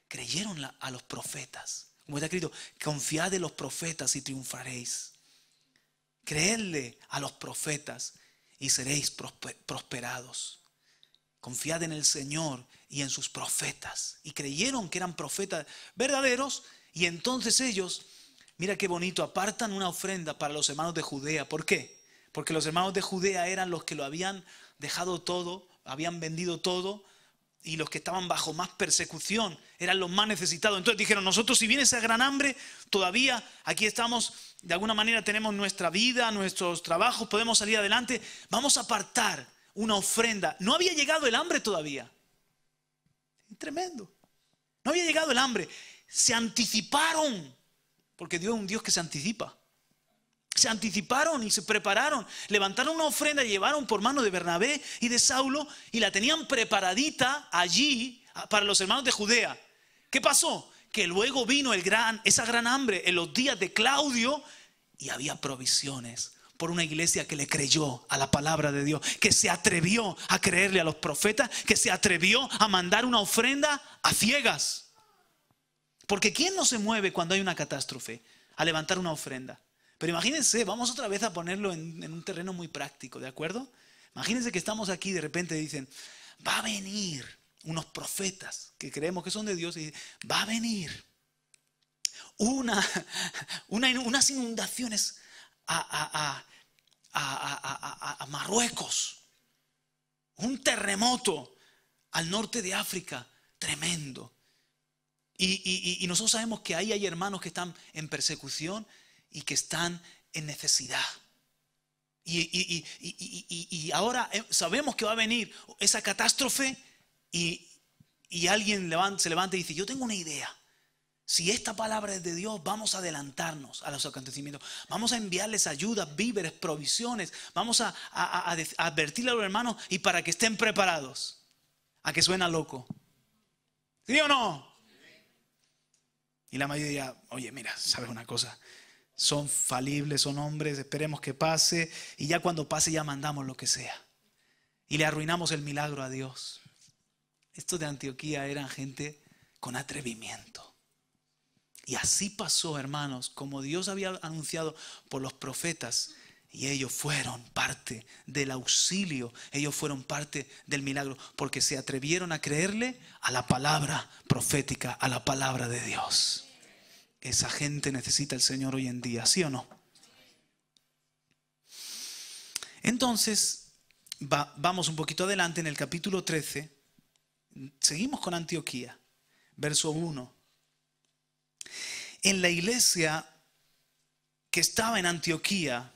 creyeron a los profetas. Como está escrito, confiad en los profetas y triunfaréis. Creedle a los profetas y seréis prosperados. Confiad en el Señor y en sus profetas. Y creyeron que eran profetas verdaderos. Y entonces ellos, mira qué bonito, apartan una ofrenda para los hermanos de Judea. ¿Por qué? Porque los hermanos de Judea eran los que lo habían dejado todo, habían vendido todo. Y los que estaban bajo más persecución eran los más necesitados. Entonces dijeron, nosotros si viene esa gran hambre, todavía aquí estamos, de alguna manera tenemos nuestra vida, nuestros trabajos, podemos salir adelante. Vamos a apartar una ofrenda. No había llegado el hambre todavía. Tremendo. No había llegado el hambre. Se anticiparon, porque Dios es un Dios que se anticipa. Se anticiparon y se prepararon, levantaron una ofrenda y llevaron por mano de Bernabé y de Saulo y la tenían preparadita allí para los hermanos de Judea. ¿Qué pasó? Que luego vino esa gran hambre en los días de Claudio y había provisiones por una iglesia que le creyó a la palabra de Dios, que se atrevió a creerle a los profetas, que se atrevió a mandar una ofrenda a ciegas. Porque ¿quién no se mueve cuando hay una catástrofe a levantar una ofrenda? Pero imagínense, vamos otra vez a ponerlo en un terreno muy práctico, ¿de acuerdo? Imagínense que estamos aquí y de repente dicen, va a venir unos profetas que creemos que son de Dios y dicen, va a venir unas inundaciones a Marruecos, un terremoto al norte de África tremendo. Y nosotros sabemos que ahí hay hermanos que están en persecución y que están en necesidad. Y ahora sabemos que va a venir esa catástrofe y alguien se levanta y dice, yo tengo una idea. Si esta palabra es de Dios, vamos a adelantarnos a los acontecimientos. Vamos a enviarles ayudas, víveres, provisiones. Vamos a advertirle a los hermanos y para que estén preparados. ¿A que suena loco? ¿Sí o no? Y la mayoría, oye, mira, ¿sabes una cosa? Son falibles, son hombres, esperemos que pase. Y ya cuando pase ya mandamos lo que sea. Y le arruinamos el milagro a Dios. Estos de Antioquía eran gente con atrevimiento. Y así pasó, hermanos, como Dios había anunciado por los profetas. Y ellos fueron parte del auxilio, ellos fueron parte del milagro, porque se atrevieron a creerle a la palabra profética, a la palabra de Dios. Esa gente necesita el Señor hoy en día, ¿sí o no? Entonces, vamos un poquito adelante en el capítulo 13. Seguimos con Antioquía, verso 1. En la iglesia que estaba en Antioquía,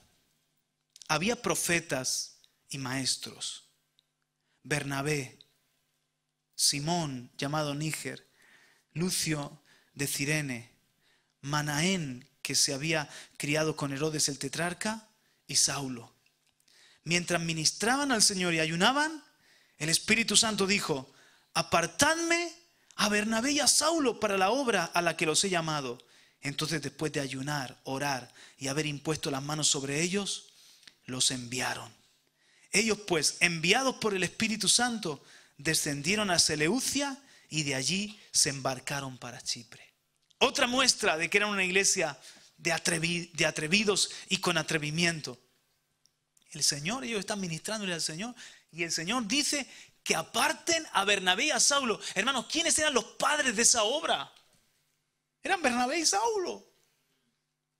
había profetas y maestros. Bernabé, Simón, llamado Níger, Lucio de Cirene, Manaén, que se había criado con Herodes el tetrarca, y Saulo. Mientras ministraban al Señor y ayunaban, el Espíritu Santo dijo, apartadme a Bernabé y a Saulo para la obra a la que los he llamado. Entonces, después de ayunar, orar y haber impuesto las manos sobre ellos, los enviaron. Ellos pues, enviados por el Espíritu Santo, descendieron a Seleucia y de allí se embarcaron para Chipre. Otra muestra de que era una iglesia de atrevidos y con atrevimiento. El Señor, ellos están ministrándole al Señor y el Señor dice que aparten a Bernabé y a Saulo. Hermanos, ¿quiénes eran los padres de esa obra? Eran Bernabé y Saulo.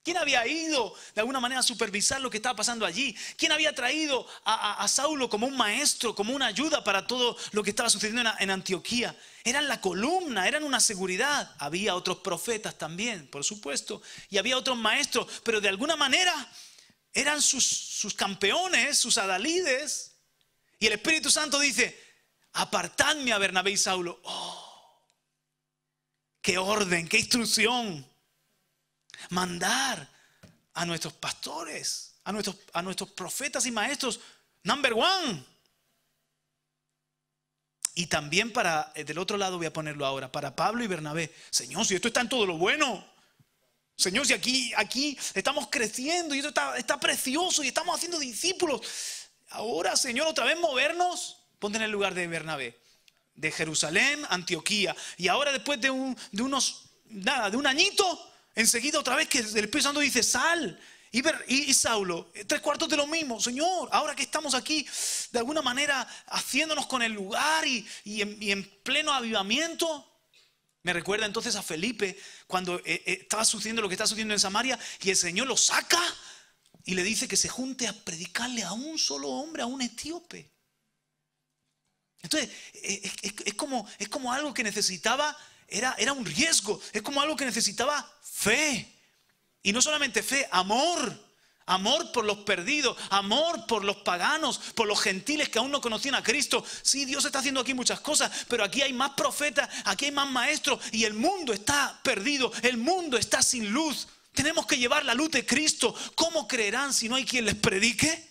¿Quién había ido de alguna manera a supervisar lo que estaba pasando allí? ¿Quién había traído a Saulo como un maestro, como una ayuda para todo lo que estaba sucediendo en Antioquía? Eran la columna, eran una seguridad. Había otros profetas también, por supuesto, y había otros maestros, pero de alguna manera eran sus campeones, sus adalides. Y el Espíritu Santo dice, apartadme a Bernabé y Saulo. ¡Oh! ¡Qué orden, qué instrucción! Mandar a nuestros pastores, a nuestros profetas y maestros, number one. Y también del otro lado voy a ponerlo ahora, para Pablo y Bernabé. Señor, si esto está en todo lo bueno. Señor, si aquí estamos creciendo y esto está precioso y estamos haciendo discípulos. Ahora, Señor, otra vez movernos. Ponte en el lugar de Bernabé. De Jerusalén, Antioquía. Y ahora después de un añito, enseguida otra vez que el Espíritu Santo dice, sal. Y Saulo, 3/4 de lo mismo. Señor, ahora que estamos aquí, de alguna manera, haciéndonos con el lugar y en pleno avivamiento. Me recuerda entonces a Felipe, cuando estaba sucediendo lo que está sucediendo en Samaria, y el Señor lo saca y le dice que se junte a predicarle a un solo hombre, a un etíope. Entonces, es como algo que necesitaba, era un riesgo, es como algo que necesitaba fe. Y no solamente fe, amor. Amor por los perdidos, amor por los paganos, por los gentiles que aún no conocían a Cristo. Sí, Dios está haciendo aquí muchas cosas, pero aquí hay más profetas, aquí hay más maestros y el mundo está perdido, el mundo está sin luz. Tenemos que llevar la luz de Cristo. ¿Cómo creerán si no hay quien les predique?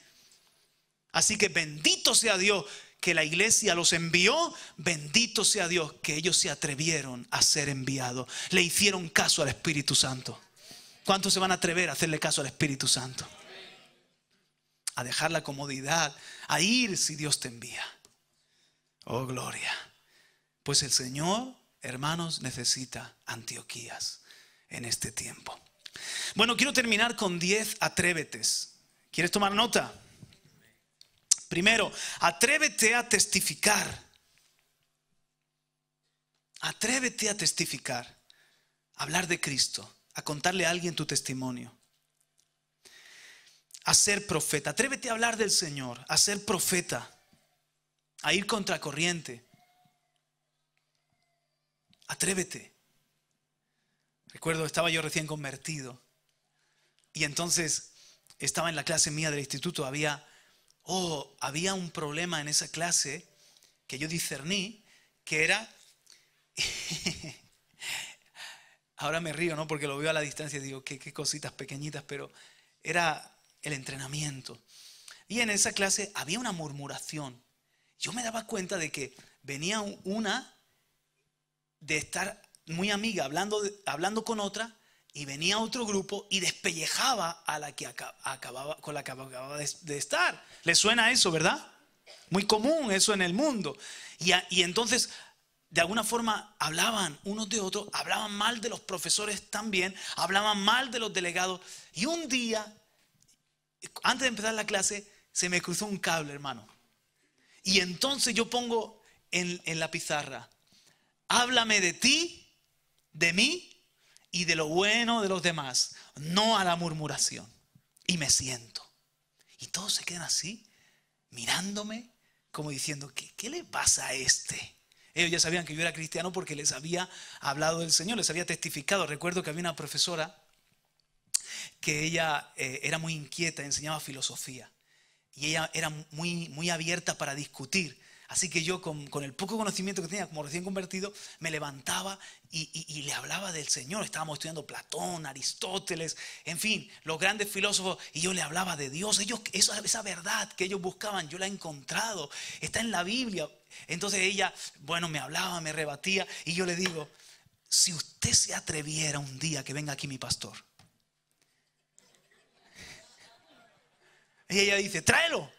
Así que bendito sea Dios que la iglesia los envió, bendito sea Dios que ellos se atrevieron a ser enviados, le hicieron caso al Espíritu Santo. ¿Cuántos se van a atrever a hacerle caso al Espíritu Santo? A dejar la comodidad, a ir si Dios te envía. Oh, gloria. Pues el Señor, hermanos, necesita Antioquías en este tiempo. Bueno, quiero terminar con 10 atrévetes. ¿Quieres tomar nota? Primero, atrévete a testificar. Atrévete a testificar. Hablar de Cristo. A contarle a alguien tu testimonio. A ser profeta. Atrévete a hablar del Señor. A ser profeta. A ir contracorriente. Atrévete. Recuerdo, estaba yo recién convertido. Y entonces estaba en la clase mía del instituto. Había un problema en esa clase que yo discerní, que era... Ahora me río, ¿no? Porque lo veo a la distancia y digo, qué cositas pequeñitas, pero era el entrenamiento. Y en esa clase había una murmuración. Yo me daba cuenta de que venía una de estar muy amiga hablando con otra, y venía otro grupo y despellejaba a la que con la que acababa de estar. ¿Les suena eso, verdad? Muy común eso en el mundo. Y entonces, de alguna forma, hablaban unos de otros, hablaban mal de los profesores también, hablaban mal de los delegados. Y un día, antes de empezar la clase, se me cruzó un cable, hermano. Y entonces yo pongo en la pizarra: háblame de ti, de mí y de lo bueno de los demás, no a la murmuración. Y me siento. Y todos se quedan así, mirándome, como diciendo, ¿qué le pasa a este? Ellos ya sabían que yo era cristiano porque les había hablado del Señor, les había testificado. Recuerdo que había una profesora que ella era muy inquieta, enseñaba filosofía. Y ella era muy abierta para discutir. Así que yo con el poco conocimiento que tenía como recién convertido, me levantaba y le hablaba del Señor. Estábamos estudiando Platón, Aristóteles, en fin, los grandes filósofos, y yo le hablaba de Dios. Esa verdad que ellos buscaban, yo la he encontrado, está en la Biblia. Entonces ella, bueno, me hablaba, me rebatía, y yo le digo: si usted se atreviera un día que venga aquí mi pastor. Y ella dice: tráelo.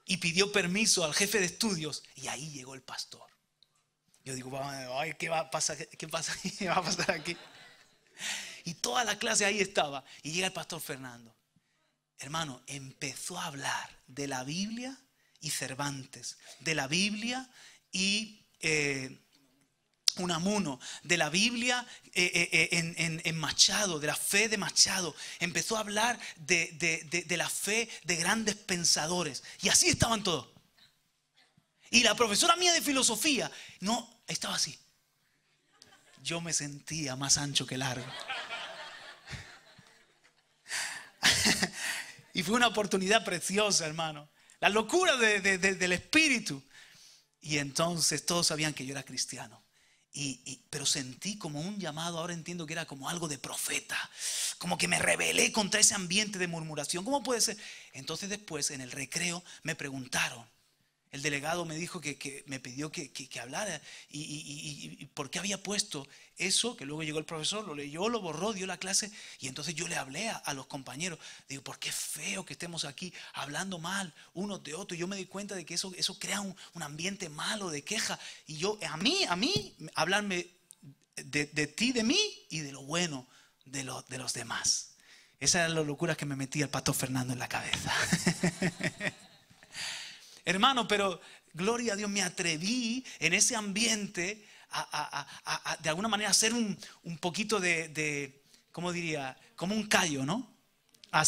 Y pidió permiso al jefe de estudios, y ahí llegó el pastor. Yo digo: ay, ¿qué va a pasar? ¿Qué va a pasar aquí? Y toda la clase ahí estaba. Y llega el pastor Fernando. Hermano, empezó a hablar de la Biblia y Cervantes, de la Biblia y Unamuno, de la Biblia en Machado, de la fe de Machado. Empezó a hablar de la fe de grandes pensadores. Y así estaban todos. Y la profesora mía de filosofía, no, estaba así. Yo me sentía más ancho que largo. Y fue una oportunidad preciosa, hermano. La locura del Espíritu. Y entonces todos sabían que yo era cristiano. Pero sentí como un llamado. Ahora entiendo que era como algo de profeta, como que me rebelé contra ese ambiente de murmuración. ¿Cómo puede ser? Entonces después, en el recreo, me preguntaron. El delegado me dijo que me pidió que hablara y por qué había puesto eso, que luego llegó el profesor, lo leyó, lo borró, dio la clase. Y entonces yo le hablé a los compañeros. Digo: ¿por qué es feo que estemos aquí hablando mal unos de otros? Y yo me di cuenta de que eso crea un ambiente malo de queja. Y yo, a mí, hablarme de ti, de mí y de lo bueno de los demás. Esas eran las locuras que me metía el pastor Fernando en la cabeza. Hermano, pero gloria a Dios, me atreví en ese ambiente a de alguna manera hacer un poquito de, ¿cómo diría? Como un callo, ¿no? A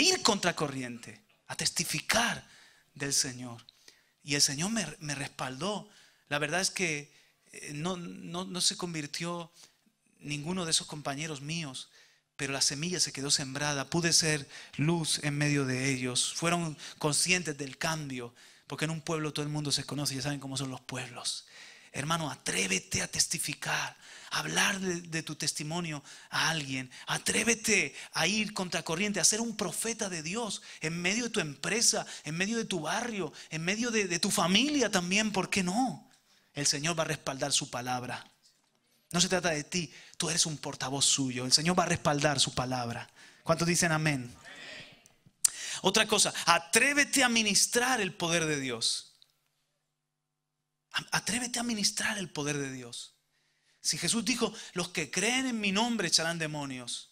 ir contracorriente, a testificar del Señor. Y el Señor me respaldó. La verdad es que no se convirtió ninguno de esos compañeros míos, pero la semilla se quedó sembrada. Pude ser luz en medio de ellos. Fueron conscientes del cambio, porque en un pueblo todo el mundo se conoce. Ya saben cómo son los pueblos. Hermano, atrévete a testificar, a hablar de tu testimonio a alguien. Atrévete a ir contracorriente, a ser un profeta de Dios en medio de tu empresa, en medio de tu barrio, en medio de tu familia también. ¿Por qué no? El Señor va a respaldar su palabra. No se trata de ti, tú eres un portavoz suyo. El Señor va a respaldar su palabra. ¿Cuántos dicen amén? Otra cosa, atrévete a ministrar el poder de Dios. Atrévete a ministrar el poder de Dios. Si Jesús dijo: los que creen en mi nombre echarán demonios.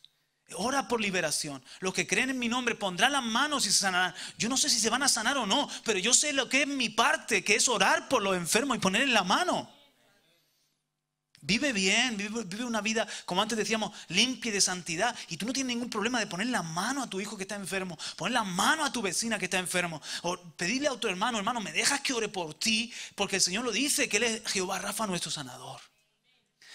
Ora por liberación. Los que creen en mi nombre pondrán las manos y se sanarán. Yo no sé si se van a sanar o no, pero yo sé lo que es mi parte, que es orar por los enfermos y ponerles la mano. Vive bien, vive una vida, como antes decíamos, limpia y de santidad. Y tú no tienes ningún problema de poner la mano a tu hijo que está enfermo, poner la mano a tu vecina que está enfermo, o pedirle a tu hermano: hermano, ¿me dejas que ore por ti? Porque el Señor lo dice, que Él es Jehová Rafa, nuestro sanador.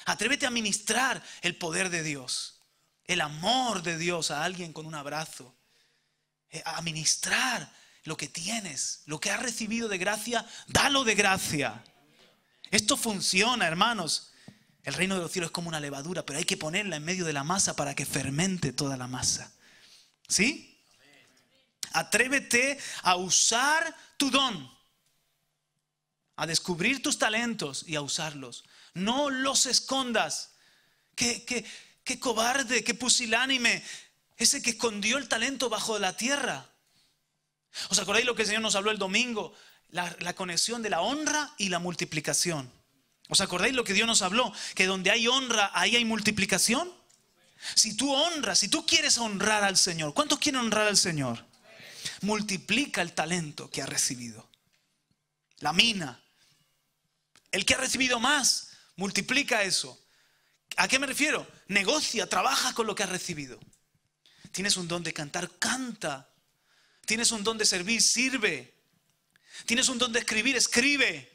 Atrévete a ministrar el poder de Dios, el amor de Dios a alguien con un abrazo. A ministrar lo que tienes, lo que has recibido de gracia, dalo de gracia. Esto funciona, hermanos. El reino de los cielos es como una levadura, pero hay que ponerla en medio de la masa para que fermente toda la masa. ¿Sí? Atrévete a usar tu don, a descubrir tus talentos y a usarlos. No los escondas. Qué cobarde, qué pusilánime ese que escondió el talento bajo la tierra. ¿Os acordáis lo que el Señor nos habló el domingo? La conexión de la honra y la multiplicación. ¿Os acordáis lo que Dios nos habló? Que donde hay honra, ahí hay multiplicación. Si tú honras, si tú quieres honrar al Señor, ¿cuántos quieren honrar al Señor? Multiplica el talento que ha recibido. La mina. El que ha recibido más, multiplica eso. ¿A qué me refiero? Negocia, trabaja con lo que has recibido. Tienes un don de cantar, canta. Tienes un don de servir, sirve. Tienes un don de escribir, escribe.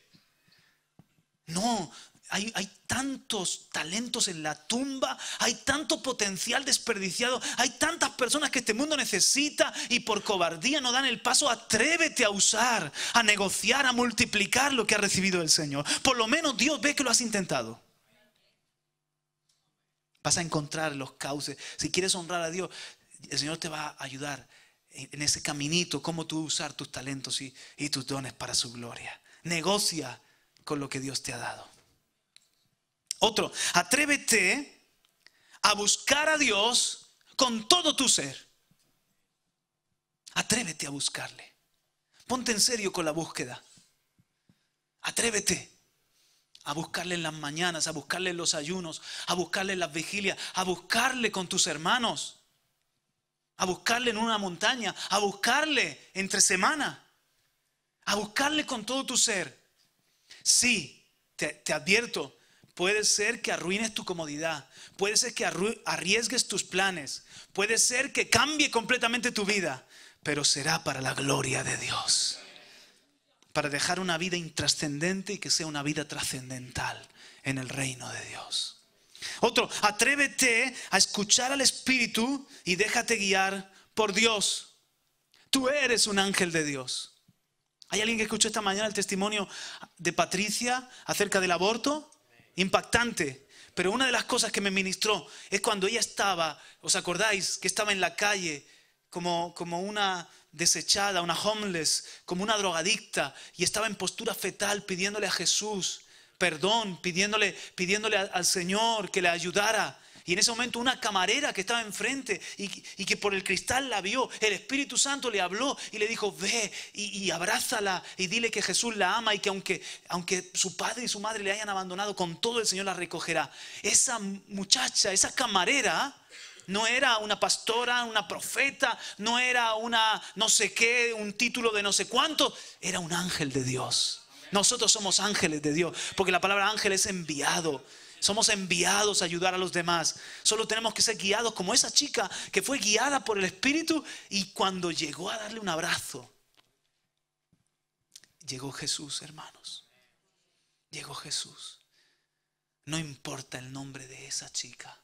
No, hay tantos talentos en la tumba, hay tanto potencial desperdiciado, hay tantas personas que este mundo necesita y por cobardía no dan el paso. Atrévete a usar, a negociar, a multiplicar lo que ha recibido del Señor. Por lo menos Dios ve que lo has intentado. Vas a encontrar los cauces. Si quieres honrar a Dios, el Señor te va a ayudar en ese caminito, cómo tú usar tus talentos y tus dones para su gloria. Negocia con lo que Dios te ha dado. Otro, atrévete a buscar a Dios con todo tu ser. Atrévete a buscarle. Ponte en serio con la búsqueda. Atrévete a buscarle en las mañanas, a buscarle en los ayunos, a buscarle en las vigilias, a buscarle con tus hermanos, a buscarle en una montaña, a buscarle entre semana, a buscarle con todo tu ser. Sí, te advierto, puede ser que arruines tu comodidad, puede ser que arriesgues tus planes, puede ser que cambie completamente tu vida, pero será para la gloria de Dios. Para dejar una vida intrascendente y que sea una vida trascendental en el reino de Dios. Otro, atrévete a escuchar al Espíritu y déjate guiar por Dios. Tú eres un ángel de Dios. ¿Hay alguien que escuchó esta mañana el testimonio de Patricia acerca del aborto? Impactante. Pero una de las cosas que me ministró es cuando ella estaba, ¿os acordáis? Que estaba en la calle como una desechada, una homeless, como una drogadicta, y estaba en postura fetal pidiéndole a Jesús perdón, pidiéndole al Señor que le ayudara. Y en ese momento una camarera que estaba enfrente y que por el cristal la vio, el Espíritu Santo le habló y le dijo: ve y abrázala y dile que Jesús la ama y que aunque su padre y su madre le hayan abandonado, con todo el Señor la recogerá. Esa muchacha, esa camarera, no era una pastora, una profeta, no era una no sé qué, un título de no sé cuánto, era un ángel de Dios. Nosotros somos ángeles de Dios, porque la palabra ángel es enviado. Somos enviados a ayudar a los demás. Solo tenemos que ser guiados como esa chica que fue guiada por el Espíritu, y cuando llegó a darle un abrazo, llegó Jesús, hermanos. Llegó Jesús. No importa el nombre de esa chica.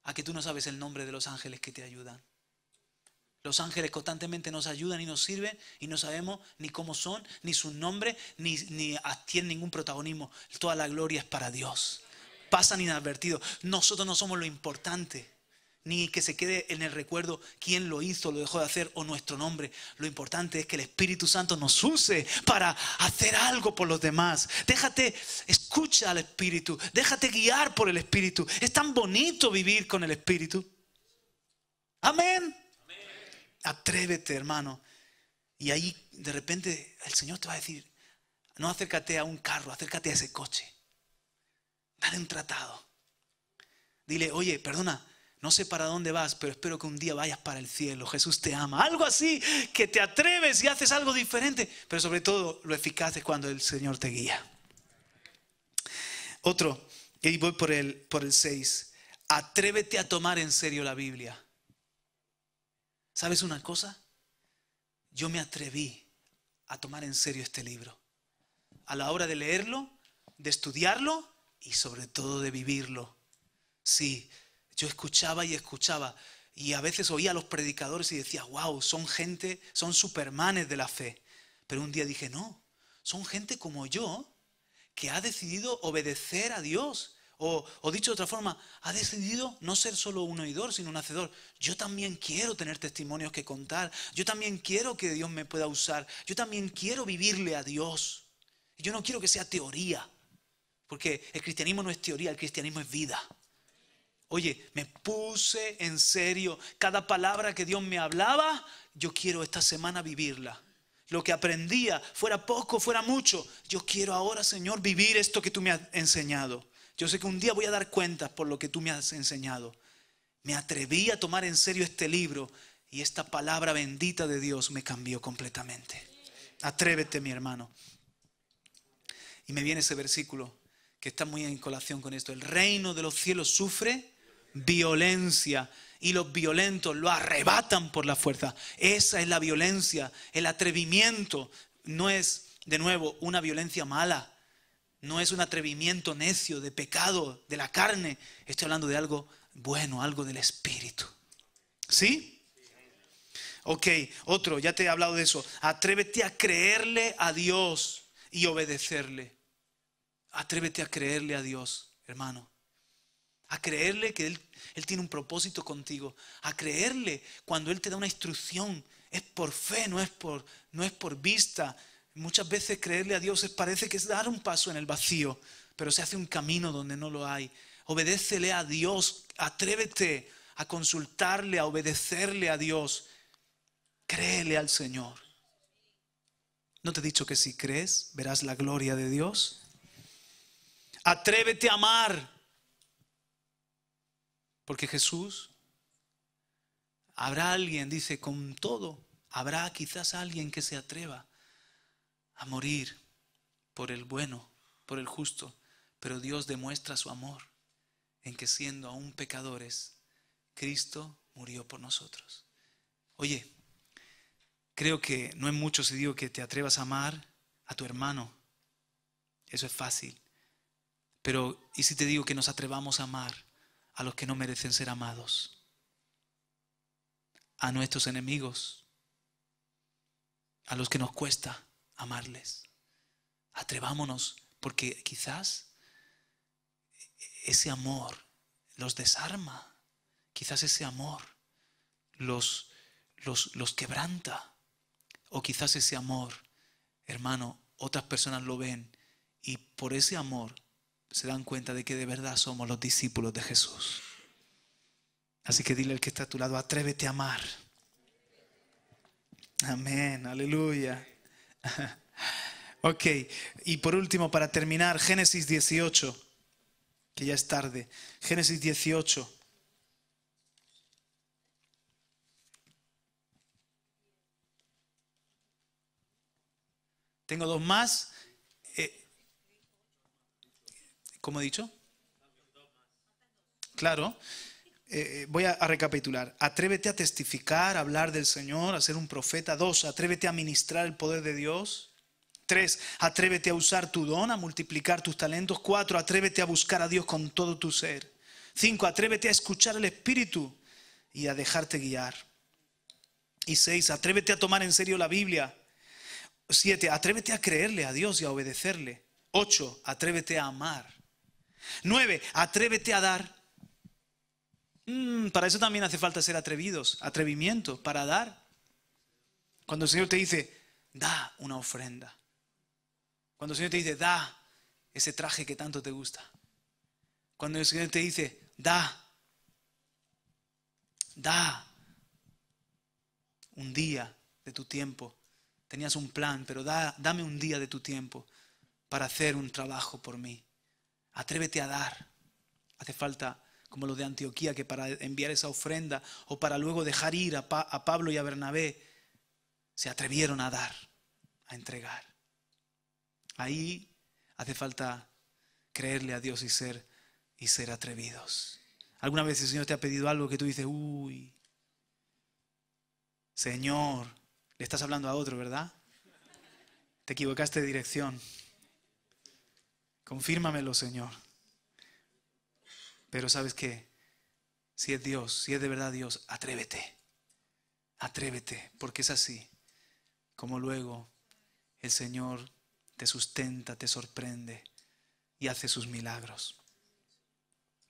¿A que tú no sabes el nombre de los ángeles que te ayudan? Los ángeles constantemente nos ayudan y nos sirven y no sabemos ni cómo son, ni su nombre, ni tienen ningún protagonismo. Toda la gloria es para Dios. Pasan inadvertidos. Nosotros no somos lo importante, ni que se quede en el recuerdo quién lo hizo, lo dejó de hacer o nuestro nombre. Lo importante es que el Espíritu Santo nos use para hacer algo por los demás. Escucha al Espíritu, déjate guiar por el Espíritu. Es tan bonito vivir con el Espíritu. Amén. Atrévete, hermano. Y ahí de repente el Señor te va a decir: no acércate a un carro, acércate a ese coche. Dale un tratado. Dile: oye, perdona, no sé para dónde vas, pero espero que un día vayas para el cielo. Jesús te ama. Algo así, que te atreves y haces algo diferente. Pero sobre todo lo eficaz es cuando el Señor te guía. Otro, y voy por el 6. Atrévete a tomar en serio la Biblia. ¿Sabes una cosa? Yo me atreví a tomar en serio este libro. A la hora de leerlo, de estudiarlo, y sobre todo de vivirlo. Sí, yo escuchaba y escuchaba y a veces oía a los predicadores y decía, wow, son gente, son supermanes de la fe. Pero un día dije, no, son gente como yo que ha decidido obedecer a Dios. O dicho de otra forma, ha decidido no ser solo un oidor, sino un hacedor. Yo también quiero tener testimonios que contar. Yo también quiero que Dios me pueda usar. Yo también quiero vivirle a Dios. Yo no quiero que sea teoría, porque el cristianismo no es teoría, el cristianismo es vida. Oye, me puse en serio. Cada palabra que Dios me hablaba, yo quiero esta semana vivirla. Lo que aprendía, fuera poco, fuera mucho, yo quiero ahora, Señor, vivir esto que tú me has enseñado. Yo sé que un día voy a dar cuentas por lo que tú me has enseñado. Me atreví a tomar en serio este libro y esta palabra bendita de Dios me cambió completamente. Atrévete, mi hermano. Y me viene ese versículo que está muy en colación con esto. El reino de los cielos sufre violencia y los violentos lo arrebatan por la fuerza. Esa es la violencia. El atrevimiento no es, de nuevo, una violencia mala. No es un atrevimiento necio de pecado, de la carne. Estoy hablando de algo bueno, algo del espíritu. ¿Sí? Ok, otro, ya te he hablado de eso. Atrévete a creerle a Dios y obedecerle. Atrévete a creerle a Dios, hermano. A creerle que Él tiene un propósito contigo. A creerle cuando Él te da una instrucción. Es por fe, no es por vista. Muchas veces creerle a Dios parece que es dar un paso en el vacío, pero se hace un camino donde no lo hay. Obedécele a Dios. Atrévete a consultarle, a obedecerle a Dios. Créele al Señor. ¿No te he dicho que si crees verás la gloria de Dios? Atrévete a amar. Porque Jesús, habrá alguien, dice, con todo, habrá quizás alguien que se atreva a morir por el bueno, por el justo. Pero Dios demuestra su amor en que siendo aún pecadores, Cristo murió por nosotros. Oye, creo que no es mucho si digo que te atrevas a amar a tu hermano. Eso es fácil. Pero ¿y si te digo que nos atrevamos a amar a los que no merecen ser amados? A nuestros enemigos, a los que nos cuesta amarles. Atrevámonos, porque quizás ese amor los desarma. Quizás ese amor los quebranta. O quizás ese amor, hermano, otras personas lo ven y por ese amor se dan cuenta de que de verdad somos los discípulos de Jesús. Así que dile al que está a tu lado, atrévete a amar. Amén, aleluya. Ok, y por último, para terminar, Génesis 18, que ya es tarde. Génesis 18. Tengo dos más. ¿Cómo he dicho? Claro. Voy a recapitular. Atrévete a testificar, a hablar del Señor, a ser un profeta. 2, atrévete a ministrar el poder de Dios. 3, atrévete a usar tu don, a multiplicar tus talentos. 4, atrévete a buscar a Dios con todo tu ser. 5, atrévete a escuchar el Espíritu y a dejarte guiar. Y 6, atrévete a tomar en serio la Biblia. 7, atrévete a creerle a Dios y a obedecerle. 8, atrévete a amar. 9, atrévete a dar. Para eso también hace falta ser atrevidos, atrevimiento, para dar. Cuando el Señor te dice, da una ofrenda. Cuando el Señor te dice, da ese traje que tanto te gusta. Cuando el Señor te dice, da un día de tu tiempo. Tenías un plan, pero dame un día de tu tiempo para hacer un trabajo por mí. Atrévete a dar. Hace falta, como los de Antioquía, que para enviar esa ofrenda o para luego dejar ir a Pablo y a Bernabé, se atrevieron a dar, a entregar. Ahí hace falta creerle a Dios y ser atrevidos. ¿Alguna vez el Señor te ha pedido algo que tú dices, uy, Señor, le estás hablando a otro, ¿verdad? Te equivocaste de dirección. Confírmamelo, Señor. Pero ¿sabes qué? Si es Dios, si es de verdad Dios, atrévete. Atrévete, porque es así como luego el Señor te sustenta, te sorprende y hace sus milagros.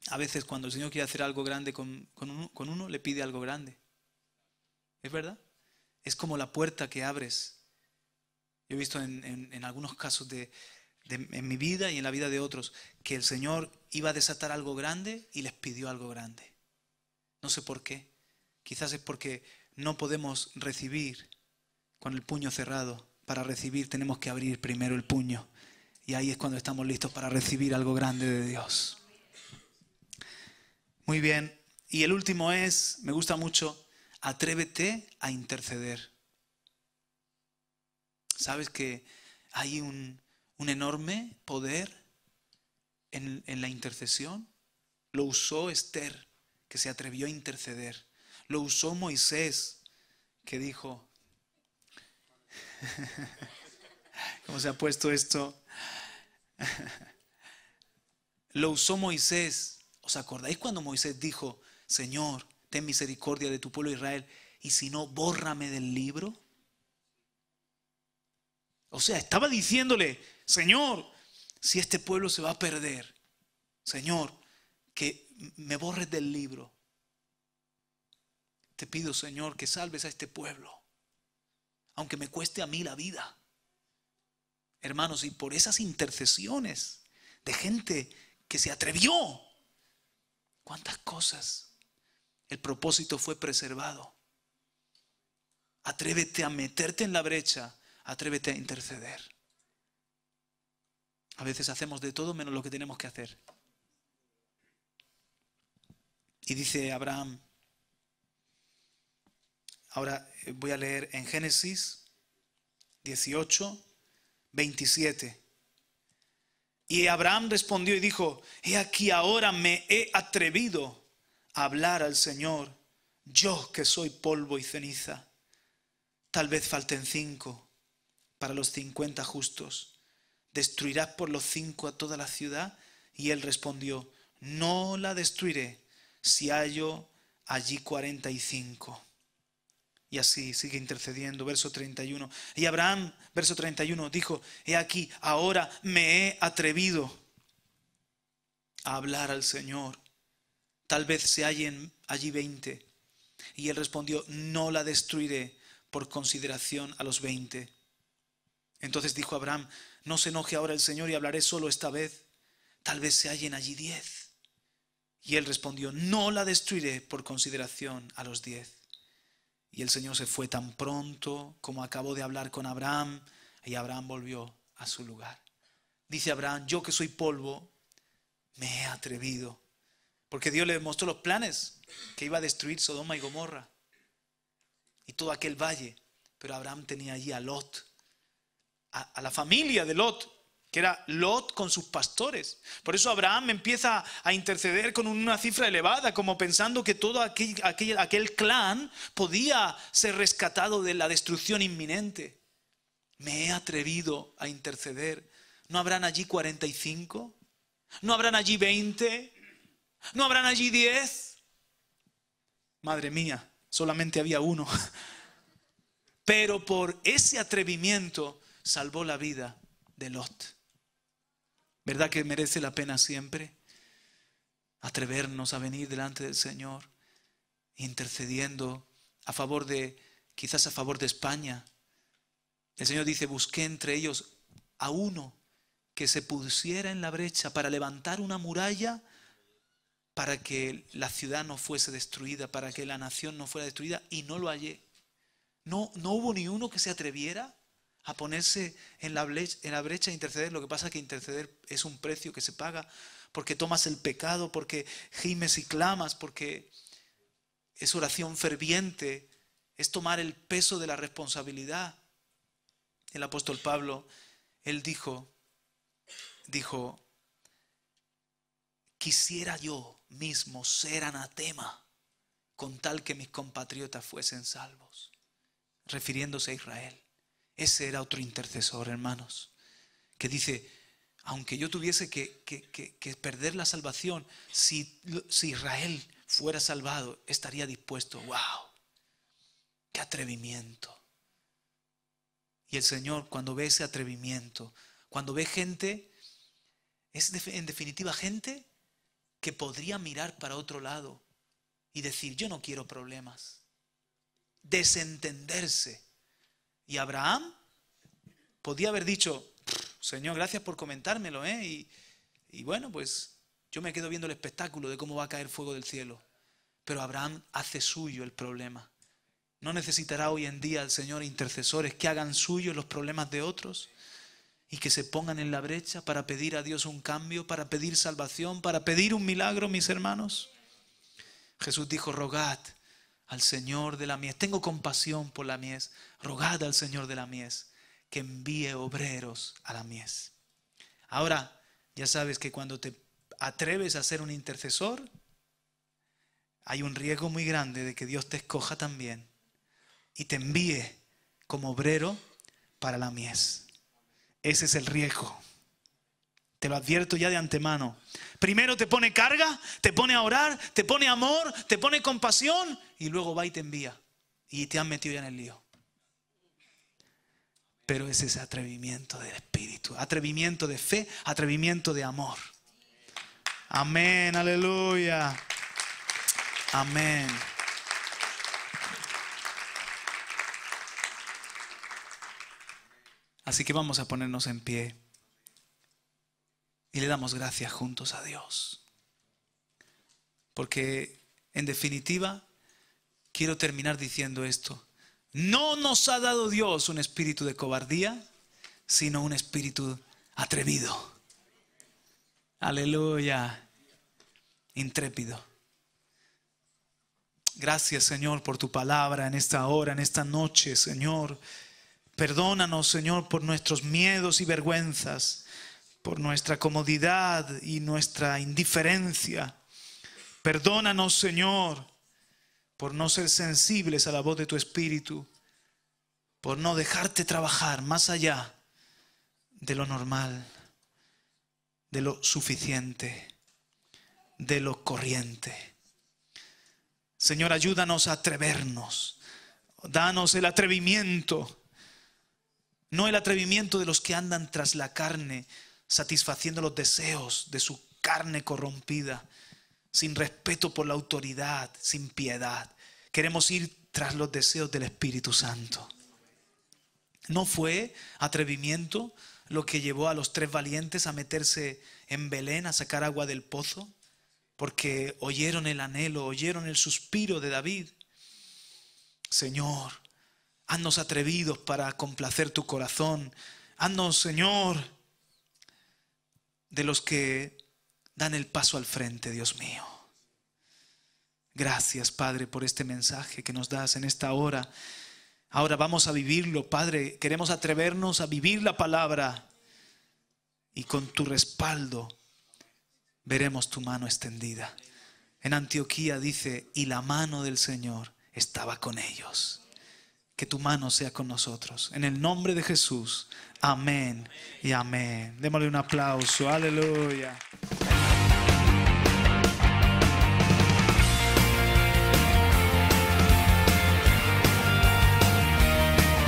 A veces cuando el Señor quiere hacer algo grande con uno, le pide algo grande. ¿Es verdad? Es como la puerta que abres. Yo he visto en algunos casos en mi vida y en la vida de otros, que el Señor iba a desatar algo grande y les pidió algo grande. No sé por qué. Quizás es porque no podemos recibir con el puño cerrado. Para recibir tenemos que abrir primero el puño. Y ahí es cuando estamos listos para recibir algo grande de Dios. Muy bien. Y el último es, me gusta mucho, atrévete a interceder. ¿Sabes que hay un enorme poder en la intercesión? Lo usó Esther, que se atrevió a interceder. Lo usó Moisés, que dijo, ¿cómo se ha puesto esto? Lo usó Moisés. ¿Os acordáis cuando Moisés dijo, Señor, ten misericordia de tu pueblo Israel, y si no, bórrame del libro? O sea, estaba diciéndole, Señor, si este pueblo se va a perder, Señor, que me borres del libro. Te pido, Señor, que salves a este pueblo, aunque me cueste a mí la vida. Hermanos, y por esas intercesiones de gente que se atrevió, ¿cuántas cosas? El propósito fue preservado. Atrévete a meterte en la brecha, atrévete a interceder. A veces hacemos de todo menos lo que tenemos que hacer. Y dice Abraham, ahora voy a leer en Génesis 18, 27. Y Abraham respondió y dijo, he aquí ahora me he atrevido a hablar al Señor, yo que soy polvo y ceniza. Tal vez falten 5 para los 50 justos. ¿Destruirás por los 5 a toda la ciudad? Y él respondió, no la destruiré si hallo allí 45. Y así sigue intercediendo, verso 31. Y Abraham, verso 31, dijo, he aquí, ahora me he atrevido a hablar al Señor. Tal vez se hallen allí 20. Y él respondió, no la destruiré por consideración a los 20. Entonces dijo Abraham, no se enoje ahora el Señor y hablaré solo esta vez. Tal vez se hallen allí 10. Y él respondió, no la destruiré por consideración a los 10. Y el Señor se fue tan pronto como acabó de hablar con Abraham, y Abraham volvió a su lugar. Dice Abraham, yo que soy polvo, me he atrevido. Porque Dios le mostró los planes, que iba a destruir Sodoma y Gomorra y todo aquel valle. Pero Abraham tenía allí a Lot, a la familia de Lot, que era Lot con sus pastores. Por eso Abraham empieza a interceder con una cifra elevada, como pensando que todo aquel clan podía ser rescatado de la destrucción inminente. Me he atrevido a interceder. ¿No habrán allí 45? ¿No habrán allí 20? ¿No habrán allí 10? Madre mía, solamente había uno. Pero por ese atrevimiento salvó la vida de Lot. ¿Verdad que merece la pena siempre atrevernos a venir delante del Señor, intercediendo a favor quizás a favor de España? El Señor dice, busqué entre ellos a uno que se pusiera en la brecha para levantar una muralla para que la ciudad no fuese destruida, para que la nación no fuera destruida, y no lo hallé. No hubo ni uno que se atreviera a ponerse en la brecha e interceder. Lo que pasa es que interceder es un precio que se paga, porque tomas el pecado, porque gimes y clamas, porque es oración ferviente, es tomar el peso de la responsabilidad. El apóstol Pablo, él dijo, quisiera yo mismo ser anatema con tal que mis compatriotas fuesen salvos, refiriéndose a Israel. Ese era otro intercesor, hermanos, que dice, aunque yo tuviese que perder la salvación, si Israel fuera salvado, estaría dispuesto. ¡Wow! ¡Qué atrevimiento! Y el Señor, cuando ve ese atrevimiento, cuando ve gente, es en definitiva gente que podría mirar para otro lado y decir, yo no quiero problemas. Desentenderse. Y Abraham podía haber dicho, Señor, gracias por comentármelo, y bueno, pues yo me quedo viendo el espectáculo de cómo va a caer fuego del cielo. Pero Abraham hace suyo el problema. ¿No necesitará hoy en día el Señor intercesores que hagan suyos los problemas de otros y que se pongan en la brecha para pedir a Dios un cambio, para pedir salvación, para pedir un milagro, mis hermanos? Jesús dijo, rogad al Señor de la mies. Tengo compasión por la mies. Rogad al Señor de la mies que envíe obreros a la mies. Ahora, ya sabes que cuando te atreves a ser un intercesor, hay un riesgo muy grande de que Dios te escoja también y te envíe como obrero para la mies. Ese es el riesgo. Te lo advierto ya de antemano. Primero te pone carga, te pone a orar, te pone amor, te pone compasión y luego va y te envía. Y te han metido ya en el lío. Pero es ese atrevimiento del Espíritu, atrevimiento de fe, atrevimiento de amor. Amén, aleluya. Amén. Así que vamos a ponernos en pie y le damos gracias juntos a Dios. Porque en definitiva quiero terminar diciendo esto. No nos ha dado Dios un espíritu de cobardía, sino un espíritu atrevido. Aleluya. Intrépido. Gracias, Señor, por tu palabra en esta hora, en esta noche, Señor. Perdónanos, Señor, por nuestros miedos y vergüenzas, por nuestra comodidad y nuestra indiferencia. Perdónanos, Señor, por no ser sensibles a la voz de tu Espíritu, por no dejarte trabajar más allá de lo normal, de lo suficiente, de lo corriente. Señor, ayúdanos a atrevernos. Danos el atrevimiento, no el atrevimiento de los que andan tras la carne, satisfaciendo los deseos de su carne corrompida, sin respeto por la autoridad, sin piedad. Queremos ir tras los deseos del Espíritu Santo. ¿No fue atrevimiento lo que llevó a los 3 valientes a meterse en Belén a sacar agua del pozo? Porque oyeron el anhelo, oyeron el suspiro de David. Señor, haznos atrevidos para complacer tu corazón. Haznos, Señor, de los que dan el paso al frente, Dios mío. Gracias, Padre, por este mensaje que nos das en esta hora. Ahora vamos a vivirlo, Padre. Queremos atrevernos a vivir la palabra y con tu respaldo veremos tu mano extendida. En Antioquía dice, y la mano del Señor estaba con ellos. Que tu mano sea con nosotros. En el nombre de Jesús. Amén y amén. Démosle un aplauso. Aleluya.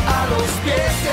A los pies de